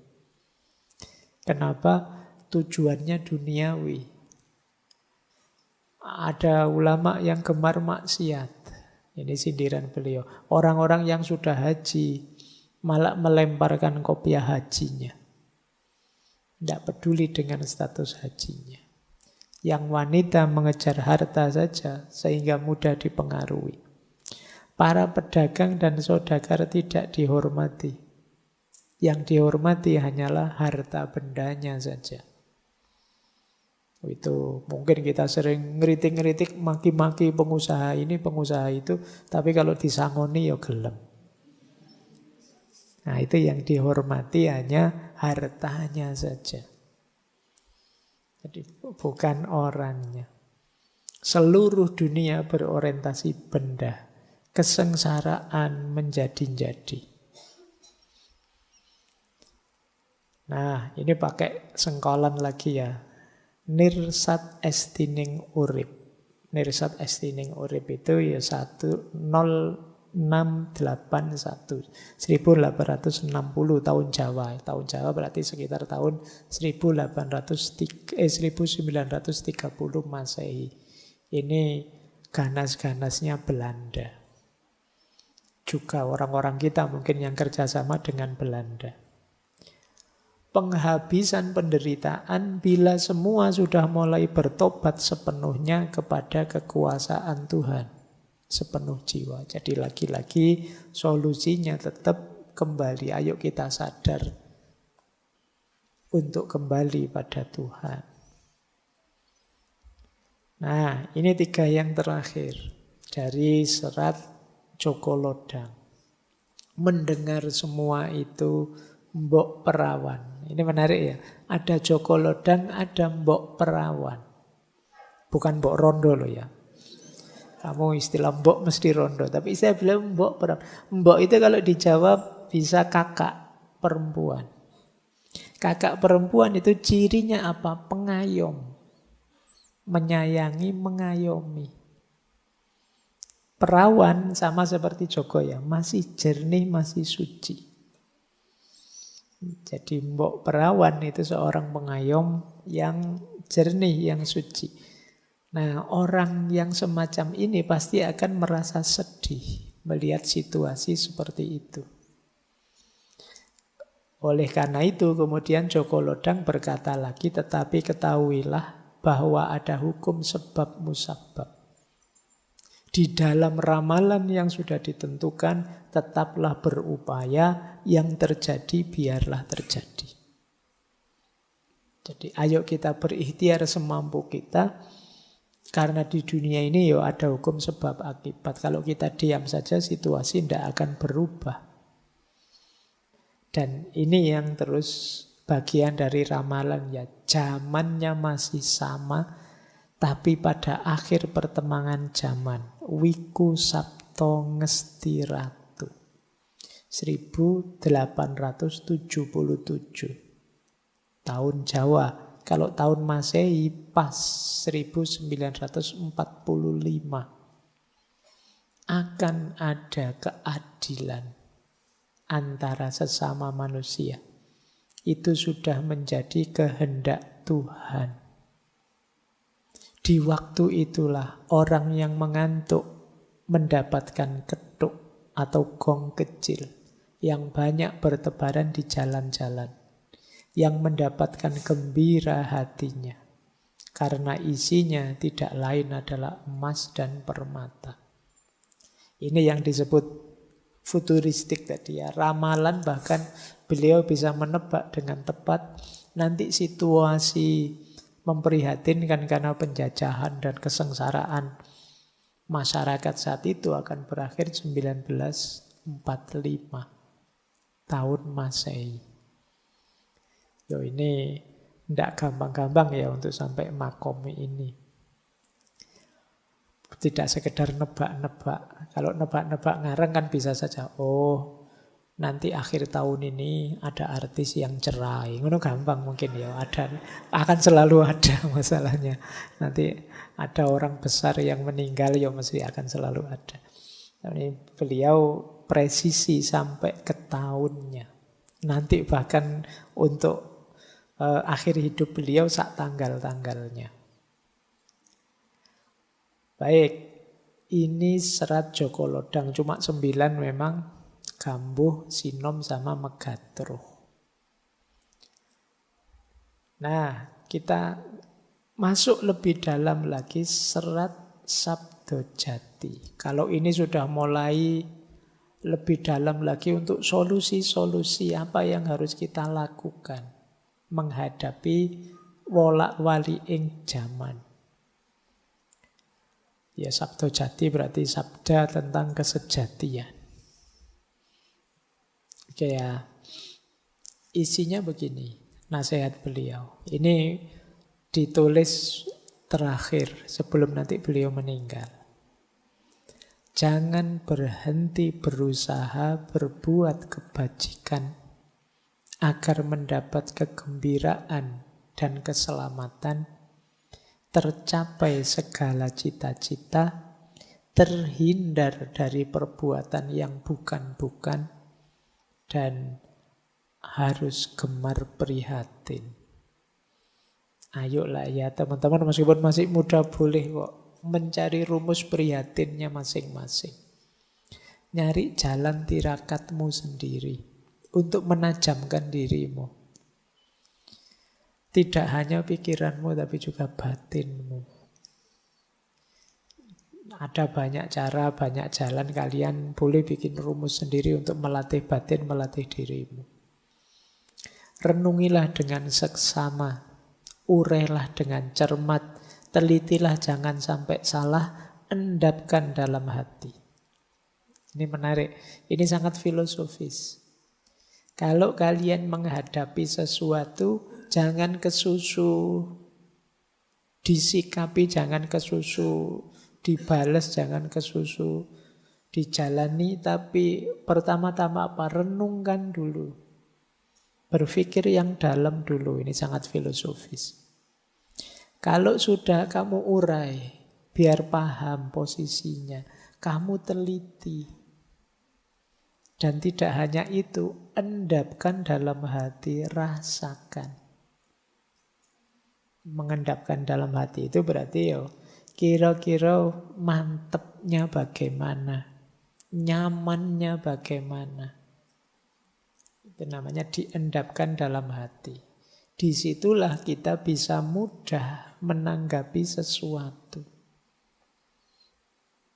Kenapa? Tujuannya duniawi. Ada ulama yang gemar maksiat. Ini sindiran beliau. Orang-orang yang sudah haji malah melemparkan kopiah hajinya. Tidak peduli dengan status hajinya. Yang wanita mengejar harta saja sehingga mudah dipengaruhi. Para pedagang dan saudagar tidak dihormati. Yang dihormati hanyalah harta bendanya saja. Itu mungkin kita sering ngeritik-ngeritik, maki-maki pengusaha ini, pengusaha itu, tapi kalau disangoni ya gelem. Nah, itu yang dihormati hanya hartanya saja. Jadi bukan orangnya. Seluruh dunia berorientasi benda. Kesengsaraan menjadi-jadi. Nah, ini pakai sengkolan lagi ya. Nirsat estining urip. Nirsat estining urip itu ya 10681. 1860 tahun Jawa. Tahun Jawa berarti sekitar tahun 1930 Masehi. Ini ganas-ganasnya Belanda. Juga orang-orang kita mungkin yang kerjasama dengan Belanda. Penghabisan penderitaan bila semua sudah mulai bertobat sepenuhnya kepada kekuasaan Tuhan. Sepenuh jiwa. Jadi lagi-lagi solusinya tetap kembali. Ayo kita sadar untuk kembali pada Tuhan. Nah, ini 3 yang terakhir dari serat Joko Lodang. Mendengar semua itu Mbok Perawan. Ini menarik ya. Ada Joko Lodang, ada Mbok Perawan. Bukan Mbok Rondo loh ya. Kamu istilah Mbok mesti Rondo. Tapi saya bilang Mbok Perawan. Mbok itu kalau dijawab bisa kakak perempuan. Kakak perempuan itu cirinya apa? Pengayom. Menyayangi, mengayomi. Perawan sama seperti Joko ya. Masih jernih, masih suci. Jadi Mbok Perawan itu seorang pengayom yang jernih, yang suci. Nah, orang yang semacam ini pasti akan merasa sedih melihat situasi seperti itu. Oleh karena itu kemudian Joko Lodang berkata lagi, tetapi ketahuilah bahwa ada hukum sebab musabab. Di dalam ramalan yang sudah ditentukan, tetaplah berupaya, yang terjadi biarlah terjadi. Jadi ayo kita berikhtiar semampu kita, karena di dunia ini ada hukum sebab akibat. Kalau kita diam saja situasi tidak akan berubah. Dan ini yang terus bagian dari ramalan ya. Zamannya masih sama, tapi pada akhir pertemangan zaman, Wiku Sabto Ngesti Ratu 1877 tahun Jawa. Kalau tahun Masehi pas 1945. Akan ada keadilan antara sesama manusia. Itu sudah menjadi kehendak Tuhan. Di waktu itulah orang yang mengantuk mendapatkan ketuk atau gong kecil yang banyak bertebaran di jalan-jalan, yang mendapatkan gembira hatinya karena isinya tidak lain adalah emas dan permata. Ini yang disebut futuristik tadi ya, ramalan, bahkan beliau bisa menebak dengan tepat nanti situasi memprihatinkan karena penjajahan dan kesengsaraan masyarakat saat itu akan berakhir 1945 tahun Masehi. Ini tidak gampang-gampang ya untuk sampai makom ini. Tidak sekedar nebak-nebak. Kalau nebak-nebak ngarang kan bisa saja, nanti akhir tahun ini ada artis yang cerai. Ngono gampang mungkin ya, akan selalu ada masalahnya. Nanti ada orang besar yang meninggal ya mesti akan selalu ada. Tapi beliau presisi sampai ke tahunnya. Nanti bahkan untuk akhir hidup beliau sak tanggal-tanggalnya. Baik, ini serat Joko Lodang. Cuma 9 memang, Gambuh, Sinom, sama Megatruh. Nah, kita masuk lebih dalam lagi serat Sabdojati. Kalau ini sudah mulai lebih dalam lagi untuk solusi-solusi apa yang harus kita lakukan menghadapi wolak-wali ing jaman. Ya, Sabdojati berarti sabda tentang kesejatian. Oke ya, isinya begini, nasihat beliau. Ini ditulis terakhir sebelum nanti beliau meninggal. Jangan berhenti berusaha berbuat kebajikan agar mendapat kegembiraan dan keselamatan, tercapai segala cita-cita, terhindar dari perbuatan yang bukan-bukan, dan harus gemar prihatin. Ayolah ya teman-teman, meskipun masih muda boleh kok mencari rumus prihatinnya masing-masing. Nyari jalan tirakatmu sendiri untuk menajamkan dirimu. Tidak hanya pikiranmu tapi juga batinmu. Ada banyak cara, banyak jalan. Kalian boleh bikin rumus sendiri untuk melatih batin, melatih dirimu. Renungilah dengan seksama, urailah dengan cermat, telitilah jangan sampai salah, endapkan dalam hati. Ini menarik, ini sangat filosofis. Kalau kalian menghadapi sesuatu, jangan kesusu disikapi, jangan kesusu dibales, jangan kesusu dijalani, tapi pertama-tama apa? Renungkan dulu. Berpikir yang dalam dulu, ini sangat filosofis. Kalau sudah kamu urai, biar paham posisinya, kamu teliti. Dan tidak hanya itu, endapkan dalam hati, rasakan. Mengendapkan dalam hati itu berarti kira-kira mantepnya bagaimana, nyamannya bagaimana. Itu namanya diendapkan dalam hati. Disitulah kita bisa mudah menanggapi sesuatu.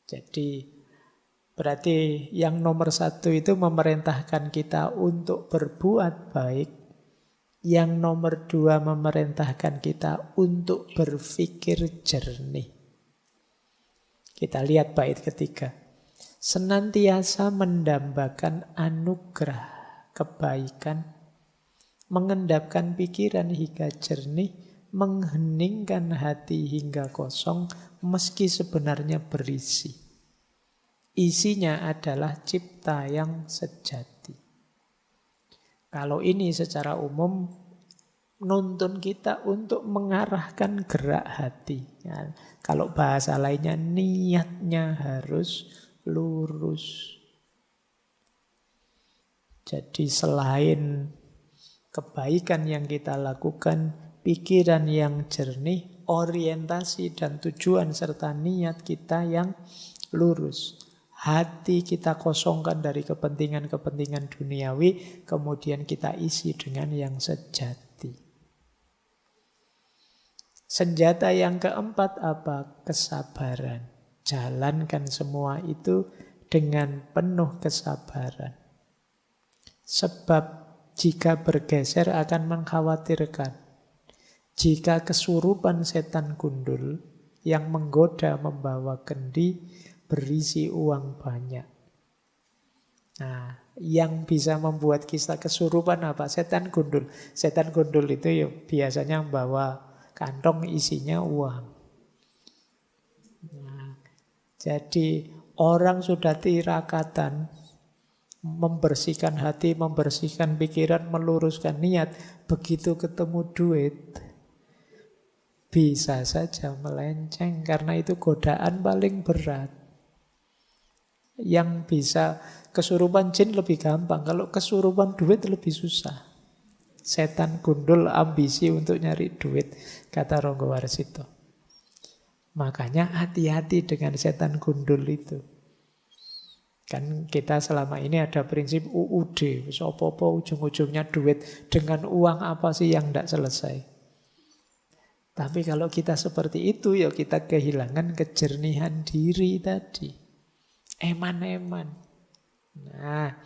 Jadi berarti yang nomor 1 itu memerintahkan kita untuk berbuat baik. Yang nomor 2 memerintahkan kita untuk berpikir jernih. Kita lihat bait ketiga. Senantiasa mendambakan anugerah kebaikan, mengendapkan pikiran hingga jernih, mengheningkan hati hingga kosong, meski sebenarnya berisi. Isinya adalah cipta yang sejati. Kalau ini secara umum nuntun kita untuk mengarahkan gerak hati. Ya, kalau bahasa lainnya niatnya harus lurus. Jadi selain kebaikan yang kita lakukan, pikiran yang jernih, orientasi dan tujuan serta niat kita yang lurus. Hati kita kosongkan dari kepentingan-kepentingan duniawi, kemudian kita isi dengan yang sejati. Senjata yang keempat apa? Kesabaran. Jalankan semua itu dengan penuh kesabaran. Sebab jika bergeser akan mengkhawatirkan. Jika kesurupan setan gundul yang menggoda membawa kendi, berisi uang banyak. Nah, yang bisa membuat kita kesurupan apa? Setan gundul. Setan gundul itu biasanya membawa kantong isinya uang. Nah, jadi orang sudah tirakatan membersihkan hati, membersihkan pikiran, meluruskan niat. Begitu ketemu duit, bisa saja melenceng karena itu godaan paling berat. Yang bisa kesurupan jin lebih gampang, kalau kesurupan duit lebih susah. Setan gundul ambisi untuk nyari duit, kata Ronggo Warsito. Makanya hati-hati dengan setan gundul itu. Kan kita selama ini ada prinsip UUD, apa-apa ujung-ujungnya duit. Dengan uang apa sih yang tidak selesai? Tapi kalau kita seperti itu, ya kita kehilangan kejernihan diri tadi. Eman-eman. Nah,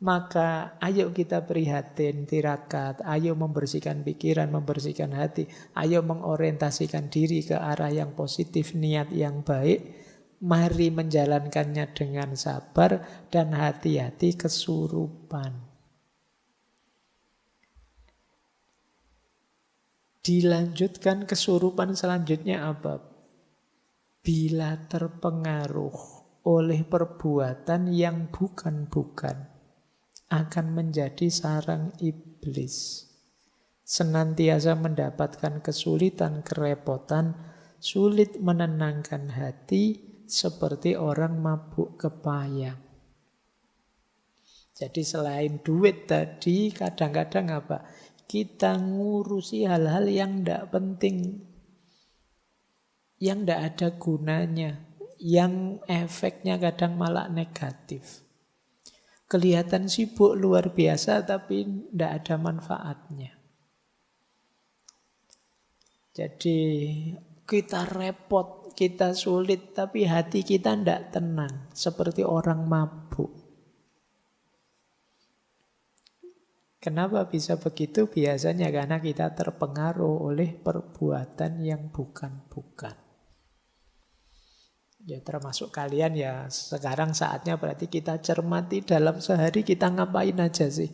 maka ayo kita prihatin, tirakat, ayo membersihkan pikiran, membersihkan hati, ayo mengorientasikan diri ke arah yang positif, niat yang baik. Mari menjalankannya dengan sabar dan hati-hati kesurupan. Dilanjutkan kesurupan selanjutnya apa? Bila terpengaruh oleh perbuatan yang bukan-bukan, akan menjadi sarang iblis. Senantiasa mendapatkan kesulitan, kerepotan, sulit menenangkan hati, seperti orang mabuk kepayang. Jadi selain duit tadi, kadang-kadang apa? Kita ngurusi hal-hal yang tidak penting, yang tidak ada gunanya, yang efeknya kadang malah negatif. Kelihatan sibuk luar biasa tapi tidak ada manfaatnya. Jadi kita repot, kita sulit, tapi hati kita tidak tenang, seperti orang mabuk. Kenapa bisa begitu? Biasanya karena kita terpengaruh oleh perbuatan yang bukan-bukan. Ya termasuk kalian ya, sekarang saatnya berarti kita cermati dalam sehari kita ngapain aja sih.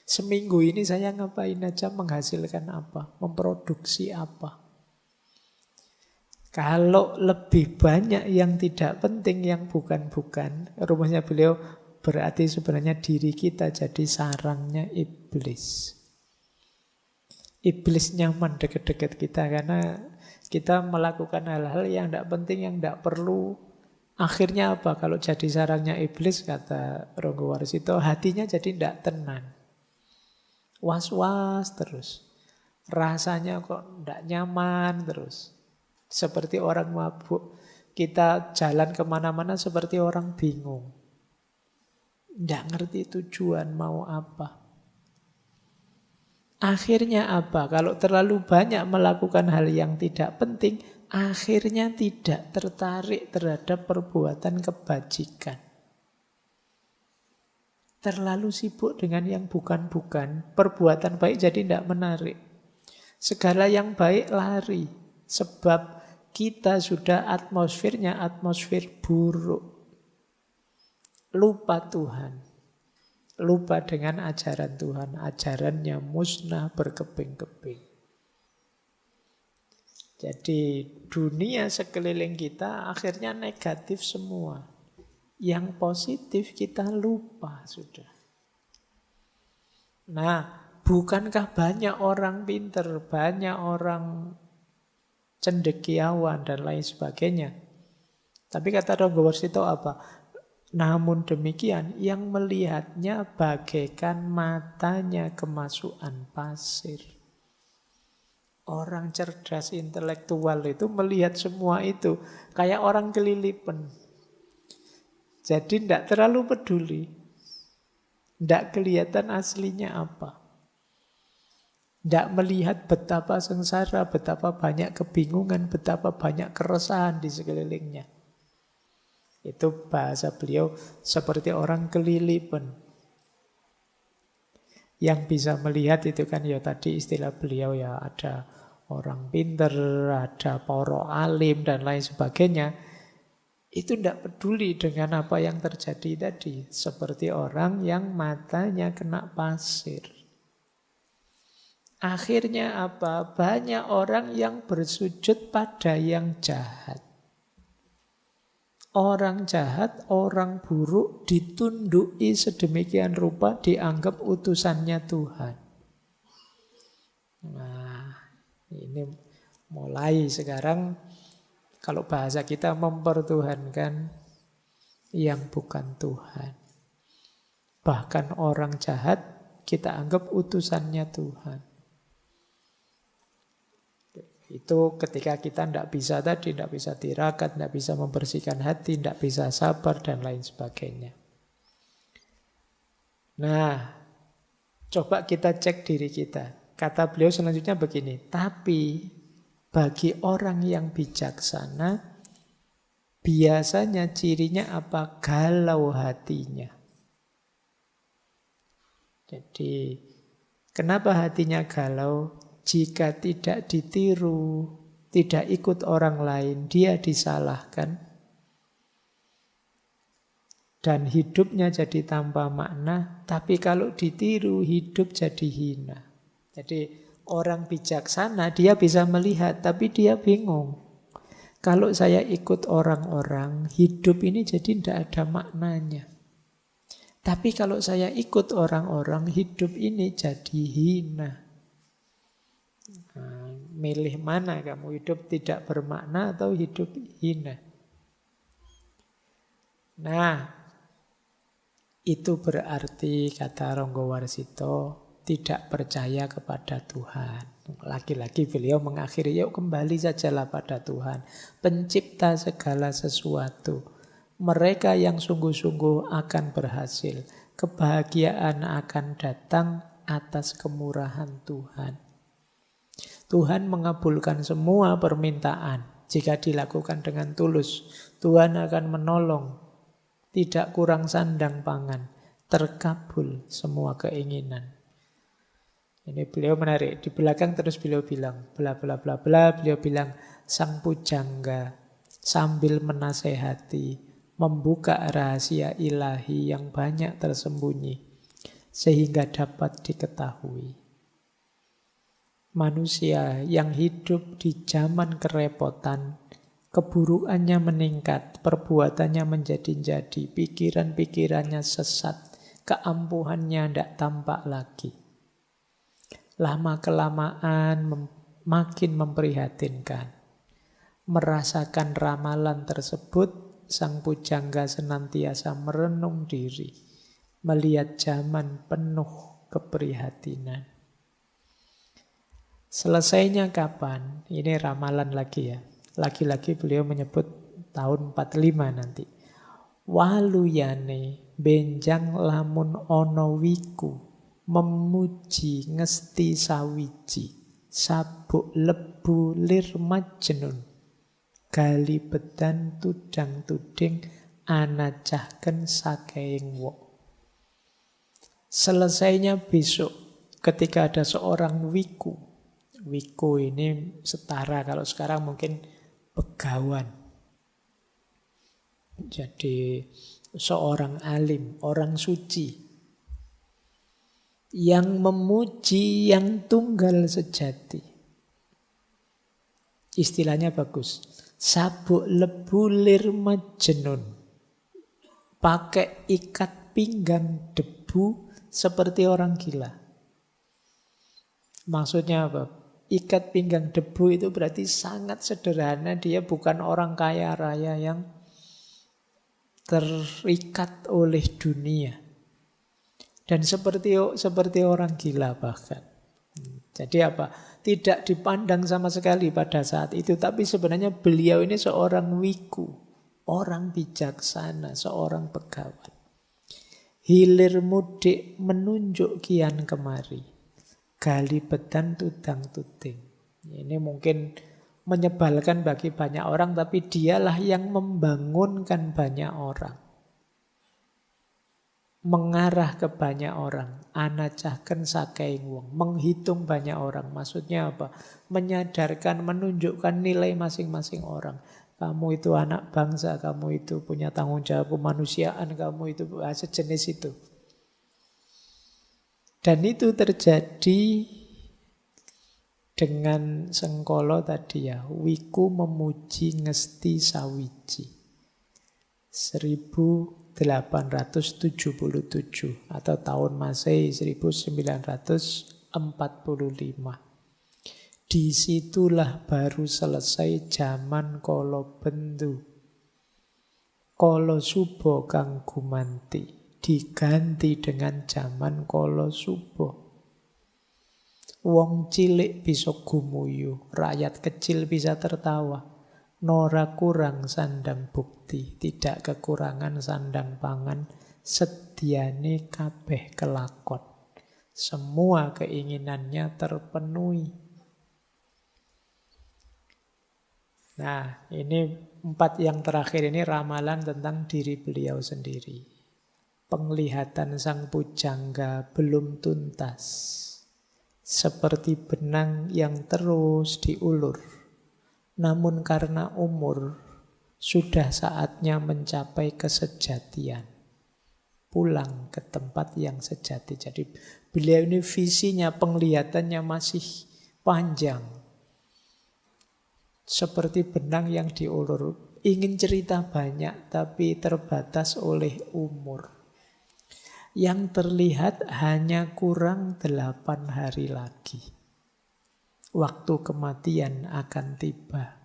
Seminggu ini saya ngapain aja, menghasilkan apa, memproduksi apa. Kalau lebih banyak yang tidak penting, yang bukan-bukan, rumusnya beliau, berarti sebenarnya diri kita jadi sarangnya iblis. Iblis nyaman dekat-dekat kita karena kita melakukan hal-hal yang tidak penting, yang tidak perlu. Akhirnya apa? Kalau jadi sarangnya iblis, kata Ronggo Warsito, hatinya jadi tidak tenang. Was-was terus. Rasanya kok tidak nyaman terus. Seperti orang mabuk. Kita jalan kemana-mana seperti orang bingung. Tidak ngerti tujuan mau apa. Akhirnya apa? Kalau terlalu banyak melakukan hal yang tidak penting, akhirnya tidak tertarik terhadap perbuatan kebajikan. Terlalu sibuk dengan yang bukan-bukan, perbuatan baik jadi tidak menarik. Segala yang baik lari, sebab kita sudah atmosfernya atmosfer buruk. Lupa Tuhan, lupa dengan ajaran Tuhan, ajarannya musnah berkeping-keping. Jadi dunia sekeliling kita akhirnya negatif semua. Yang positif kita lupa sudah. Nah, bukankah banyak orang pinter, banyak orang cendekiawan dan lain sebagainya. Tapi kata Ronggo Warsito apa? Namun demikian, yang melihatnya bagaikan matanya kemasukan pasir. Orang cerdas intelektual itu melihat semua itu kayak orang kelilipan. Jadi tidak terlalu peduli. Tidak kelihatan aslinya apa. Tidak melihat betapa sengsara, betapa banyak kebingungan, betapa banyak keresahan di sekelilingnya. Itu bahasa beliau seperti orang kelilipan. Yang bisa melihat itu kan ya tadi istilah beliau ya, ada orang pinter, ada para alim dan lain sebagainya. Itu tidak peduli dengan apa yang terjadi tadi. Seperti orang yang matanya kena pasir. Akhirnya apa? Banyak orang yang bersujud pada yang jahat. Orang jahat, orang buruk ditunduki sedemikian rupa dianggap utusannya Tuhan. Nah, ini mulai sekarang kalau bahasa kita mempertuhankan yang bukan Tuhan. Bahkan orang jahat kita anggap utusannya Tuhan. Itu ketika kita tidak bisa tadi, tidak bisa tirakat, tidak bisa membersihkan hati, tidak bisa sabar, dan lain sebagainya. Nah, coba kita cek diri kita. Kata beliau selanjutnya begini, tapi bagi orang yang bijaksana, biasanya cirinya apa? Galau hatinya. Jadi, kenapa hatinya galau? Jika tidak ditiru, tidak ikut orang lain, dia disalahkan. Dan hidupnya jadi tanpa makna, tapi kalau ditiru, hidup jadi hina. Jadi orang bijaksana, dia bisa melihat, tapi dia bingung. Kalau saya ikut orang-orang, hidup ini jadi tidak ada maknanya. Tapi kalau saya ikut orang-orang, hidup ini jadi hina. Nah, milih mana kamu, hidup tidak bermakna atau hidup hina? Nah, itu berarti kata Ronggo Warsito tidak percaya kepada Tuhan. Lagi-lagi beliau mengakhiri, yuk kembali sajalah pada Tuhan, pencipta segala sesuatu. Mereka yang sungguh-sungguh akan berhasil. Kebahagiaan akan datang atas kemurahan Tuhan. Tuhan mengabulkan semua permintaan jika dilakukan dengan tulus. Tuhan akan menolong, tidak kurang sandang pangan, terkabul semua keinginan. Ini beliau menarik. Di belakang terus beliau bilang, bla bla bla bla, beliau bilang, sang pujangga sambil menasehati, membuka rahasia ilahi yang banyak tersembunyi, sehingga dapat diketahui. Manusia yang hidup di zaman kerepotan, keburukannya meningkat, perbuatannya menjadi-jadi, pikiran-pikirannya sesat, keampuhannya tidak tampak lagi. Lama-kelamaan makin memprihatinkan. Merasakan ramalan tersebut, sang pujangga senantiasa merenung diri, melihat zaman penuh keprihatinan. Selesainya kapan? Ini ramalan lagi ya. Lagi-lagi beliau menyebut tahun 45 nanti. Waluyane benjang lamun ono wiku, memuji ngesti sawiji, sabuk lebu lir majnun, gali bedan tudang tuding, anacahken sakeing wok. Selesainya besok ketika ada seorang wiku. Wiku ini setara kalau sekarang mungkin begawan. Jadi seorang alim, orang suci yang memuji yang tunggal sejati. Istilahnya bagus. Sabuk lebu lir majnun. Pakai ikat pinggang debu seperti orang gila. Maksudnya apa? Ikat pinggang debu itu berarti sangat sederhana. Dia bukan orang kaya raya yang terikat oleh dunia. Dan seperti orang gila bahkan. Jadi apa? Tidak dipandang sama sekali pada saat itu. Tapi sebenarnya beliau ini seorang wiku. Orang bijaksana, seorang pegawan. Hilir mudik menunjuk kian kemari. Gali bedan tudang tuding. Ini mungkin menyebalkan bagi banyak orang, tapi dialah yang membangunkan banyak orang. Mengarah ke banyak orang. Anacahken sakeing wong. Menghitung banyak orang. Maksudnya apa? Menyadarkan, menunjukkan nilai masing-masing orang. Kamu itu anak bangsa, kamu itu punya tanggung jawab kemanusiaan, kamu itu sejenis itu. Dan itu terjadi dengan Sengkolo tadi ya. Wiku memuji ngesti sawiji. 1877 atau tahun Masehi 1945. Disitulah baru selesai zaman Kolobendu. Kala suba kang gumanti diganti dengan zaman kala suba. Wong cilik bisa gumuyu, rakyat kecil bisa tertawa. Nora kurang sandang bukti, tidak kekurangan sandang pangan, sediane kabeh kelakon. Semua keinginannya terpenuhi. Nah, ini 4 yang terakhir ini ramalan tentang diri beliau sendiri. Penglihatan sang pujangga belum tuntas. Seperti benang yang terus diulur. Namun karena umur, sudah saatnya mencapai kesejatian. Pulang ke tempat yang sejati. Jadi beliau ini visinya, penglihatannya masih panjang. Seperti benang yang diulur. Ingin cerita banyak, tapi terbatas oleh umur. Yang terlihat hanya kurang 8 hari lagi. Waktu kematian akan tiba.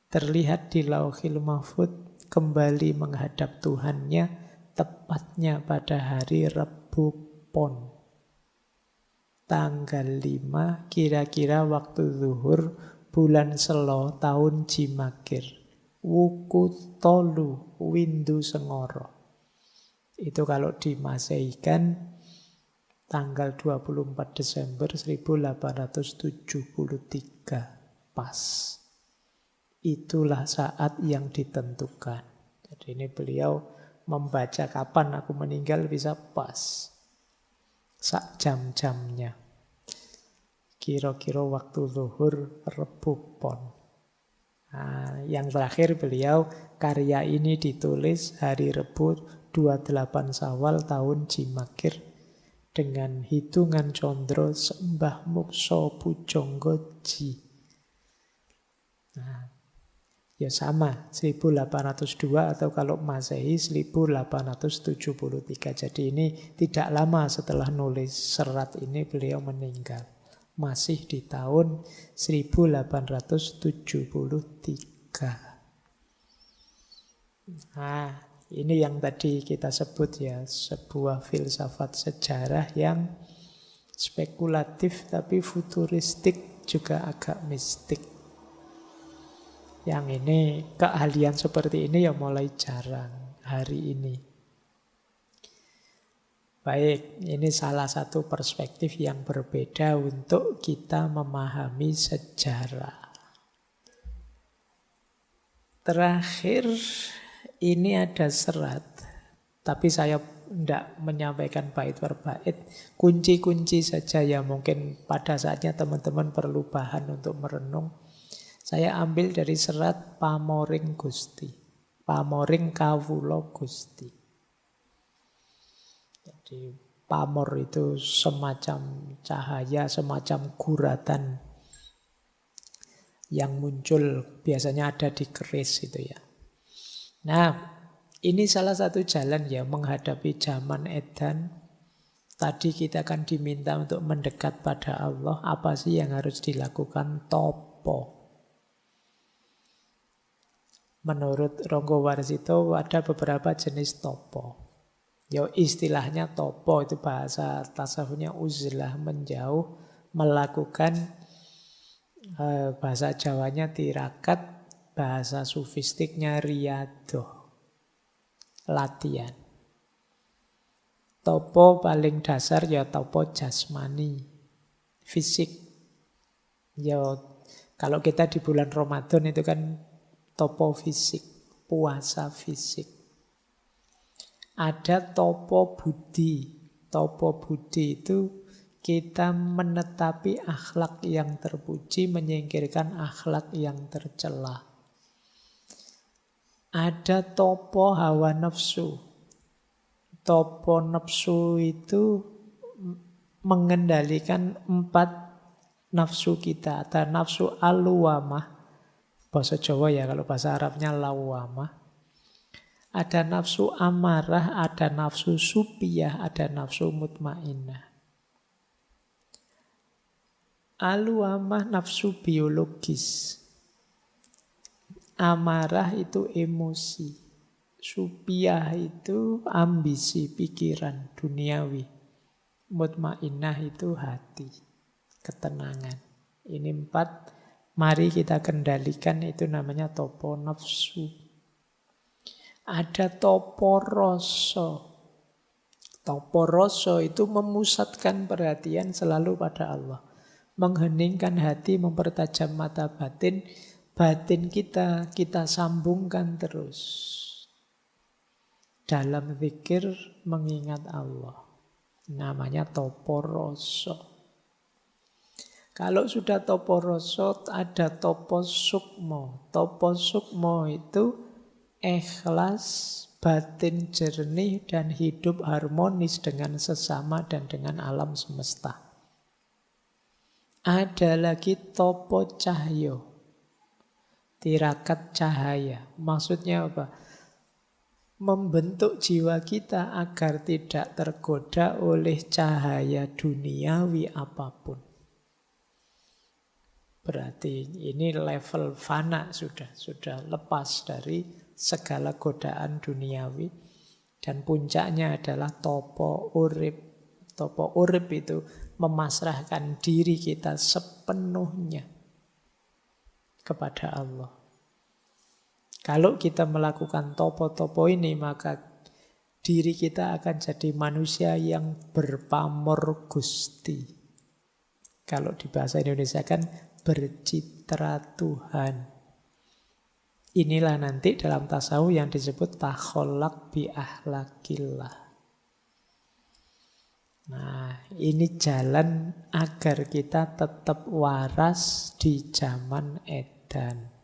Terlihat di Lauhil Mahfudz kembali menghadap Tuhannya tepatnya pada hari Rebu Pon. Tanggal 5 kira-kira waktu zuhur bulan Selo tahun Jimakir. Wuku tolu windu sengoro. Itu kalau dimaseikan tanggal 24 Desember 1873 pas. Itulah saat yang ditentukan. Jadi ini beliau membaca kapan aku meninggal bisa pas. Sak jam-jamnya. Kira-kira waktu zuhur Rebu Pon. Nah, yang terakhir beliau karya ini ditulis hari Rebu 28 Syawal tahun Jimakir. Dengan hitungan condro sembah mukso pujonggoji. Nah, ya sama, 1802 atau kalau Masehi 1873. Jadi ini tidak lama setelah nulis serat ini beliau meninggal. Masih di tahun 1873. Nah, ini yang tadi kita sebut ya, sebuah filsafat sejarah yang spekulatif tapi futuristik juga agak mistik. Yang ini keahlian seperti ini ya mulai jarang hari ini. Baik, ini salah satu perspektif yang berbeda untuk kita memahami sejarah. Terakhir, ini ada serat, tapi saya tidak menyampaikan bait per bait. Kunci-kunci saja ya mungkin pada saatnya teman-teman perlu bahan untuk merenung. Saya ambil dari serat Pamoring Gusti. Pamoring Kawula Gusti. Jadi pamor itu semacam cahaya, semacam guratan yang muncul biasanya ada di keris itu ya. Nah, ini salah satu jalan ya menghadapi zaman edan. Tadi kita akan diminta untuk mendekat pada Allah. Apa sih yang harus dilakukan? Topo. Menurut Ronggo Warsito ada beberapa jenis topo. Ya istilahnya topo itu bahasa tasawufnya uzlah, menjauh, melakukan bahasa Jawanya tirakat. Bahasa sufistiknya riadoh, latihan. Topo paling dasar ya topo jasmani, fisik. Ya kalau kita di bulan Ramadan itu kan topo fisik, puasa fisik. Ada topo budi. Topo budi itu kita menetapi akhlak yang terpuji, menyingkirkan akhlak yang tercela. Ada topo hawa nafsu. Topo nafsu itu mengendalikan 4 nafsu kita. Ada nafsu al-luwamah. Bahasa Jawa ya, kalau bahasa Arabnya lawamah. Ada nafsu amarah, ada nafsu supiyah, ada nafsu mutmainnah. Al-luwamah nafsu biologis. Amarah itu emosi. Supiah itu ambisi, pikiran, duniawi. Mutmainnah itu hati, ketenangan. Ini 4, mari kita kendalikan, itu namanya topo nafsu. Ada topo rasa. Topo rasa itu memusatkan perhatian selalu pada Allah. Mengheningkan hati, mempertajam mata batin. Batin kita sambungkan terus. Dalam zikir mengingat Allah. Namanya topo rasa. Kalau sudah topo rasa, ada topo sukmo. Topo sukmo itu ikhlas, batin jernih, dan hidup harmonis dengan sesama dan dengan alam semesta. Ada lagi topo cahyo. Tirakat cahaya. Maksudnya apa? Membentuk jiwa kita agar tidak tergoda oleh cahaya duniawi apapun. Berarti ini level fana sudah lepas dari segala godaan duniawi. Dan puncaknya adalah topo urip. Topo urip itu memasrahkan diri kita sepenuhnya kepada Allah. Kalau kita melakukan topo-topo ini, maka diri kita akan jadi manusia yang berpamor Gusti. Kalau di bahasa Indonesia kan bercitra Tuhan. Inilah nanti dalam tasawuf yang disebut takholak bi ahlakillah. Nah, ini jalan agar kita tetap waras di zaman edan.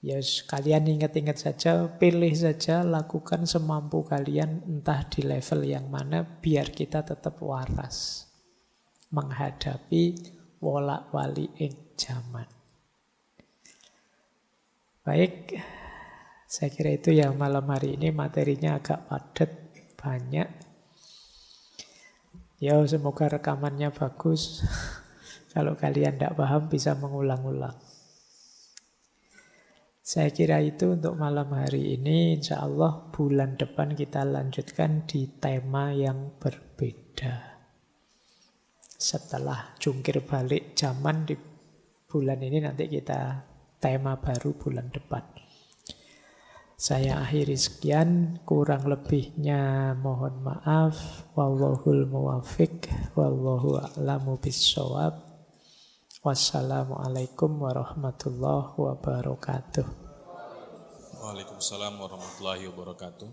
Ya, kalian ingat-ingat saja, pilih saja, lakukan semampu kalian, entah di level yang mana, biar kita tetap waras menghadapi wolak-walik zaman. Baik, saya kira itu ya malam hari ini. Materinya agak padat, banyak. Ya, semoga rekamannya bagus. Kalau kalian tidak paham bisa mengulang-ulang. Saya kira itu untuk malam hari ini. Insya Allah bulan depan kita lanjutkan di tema yang berbeda. Setelah jungkir balik zaman di bulan ini, nanti kita tema baru bulan depan. Saya akhiri sekian, kurang lebihnya mohon maaf. Wallahul muwafiq, wallahu a'lamu bissawab. Wassalamualaikum warahmatullahi wabarakatuh. Waalaikumsalam warahmatullahi wabarakatuh.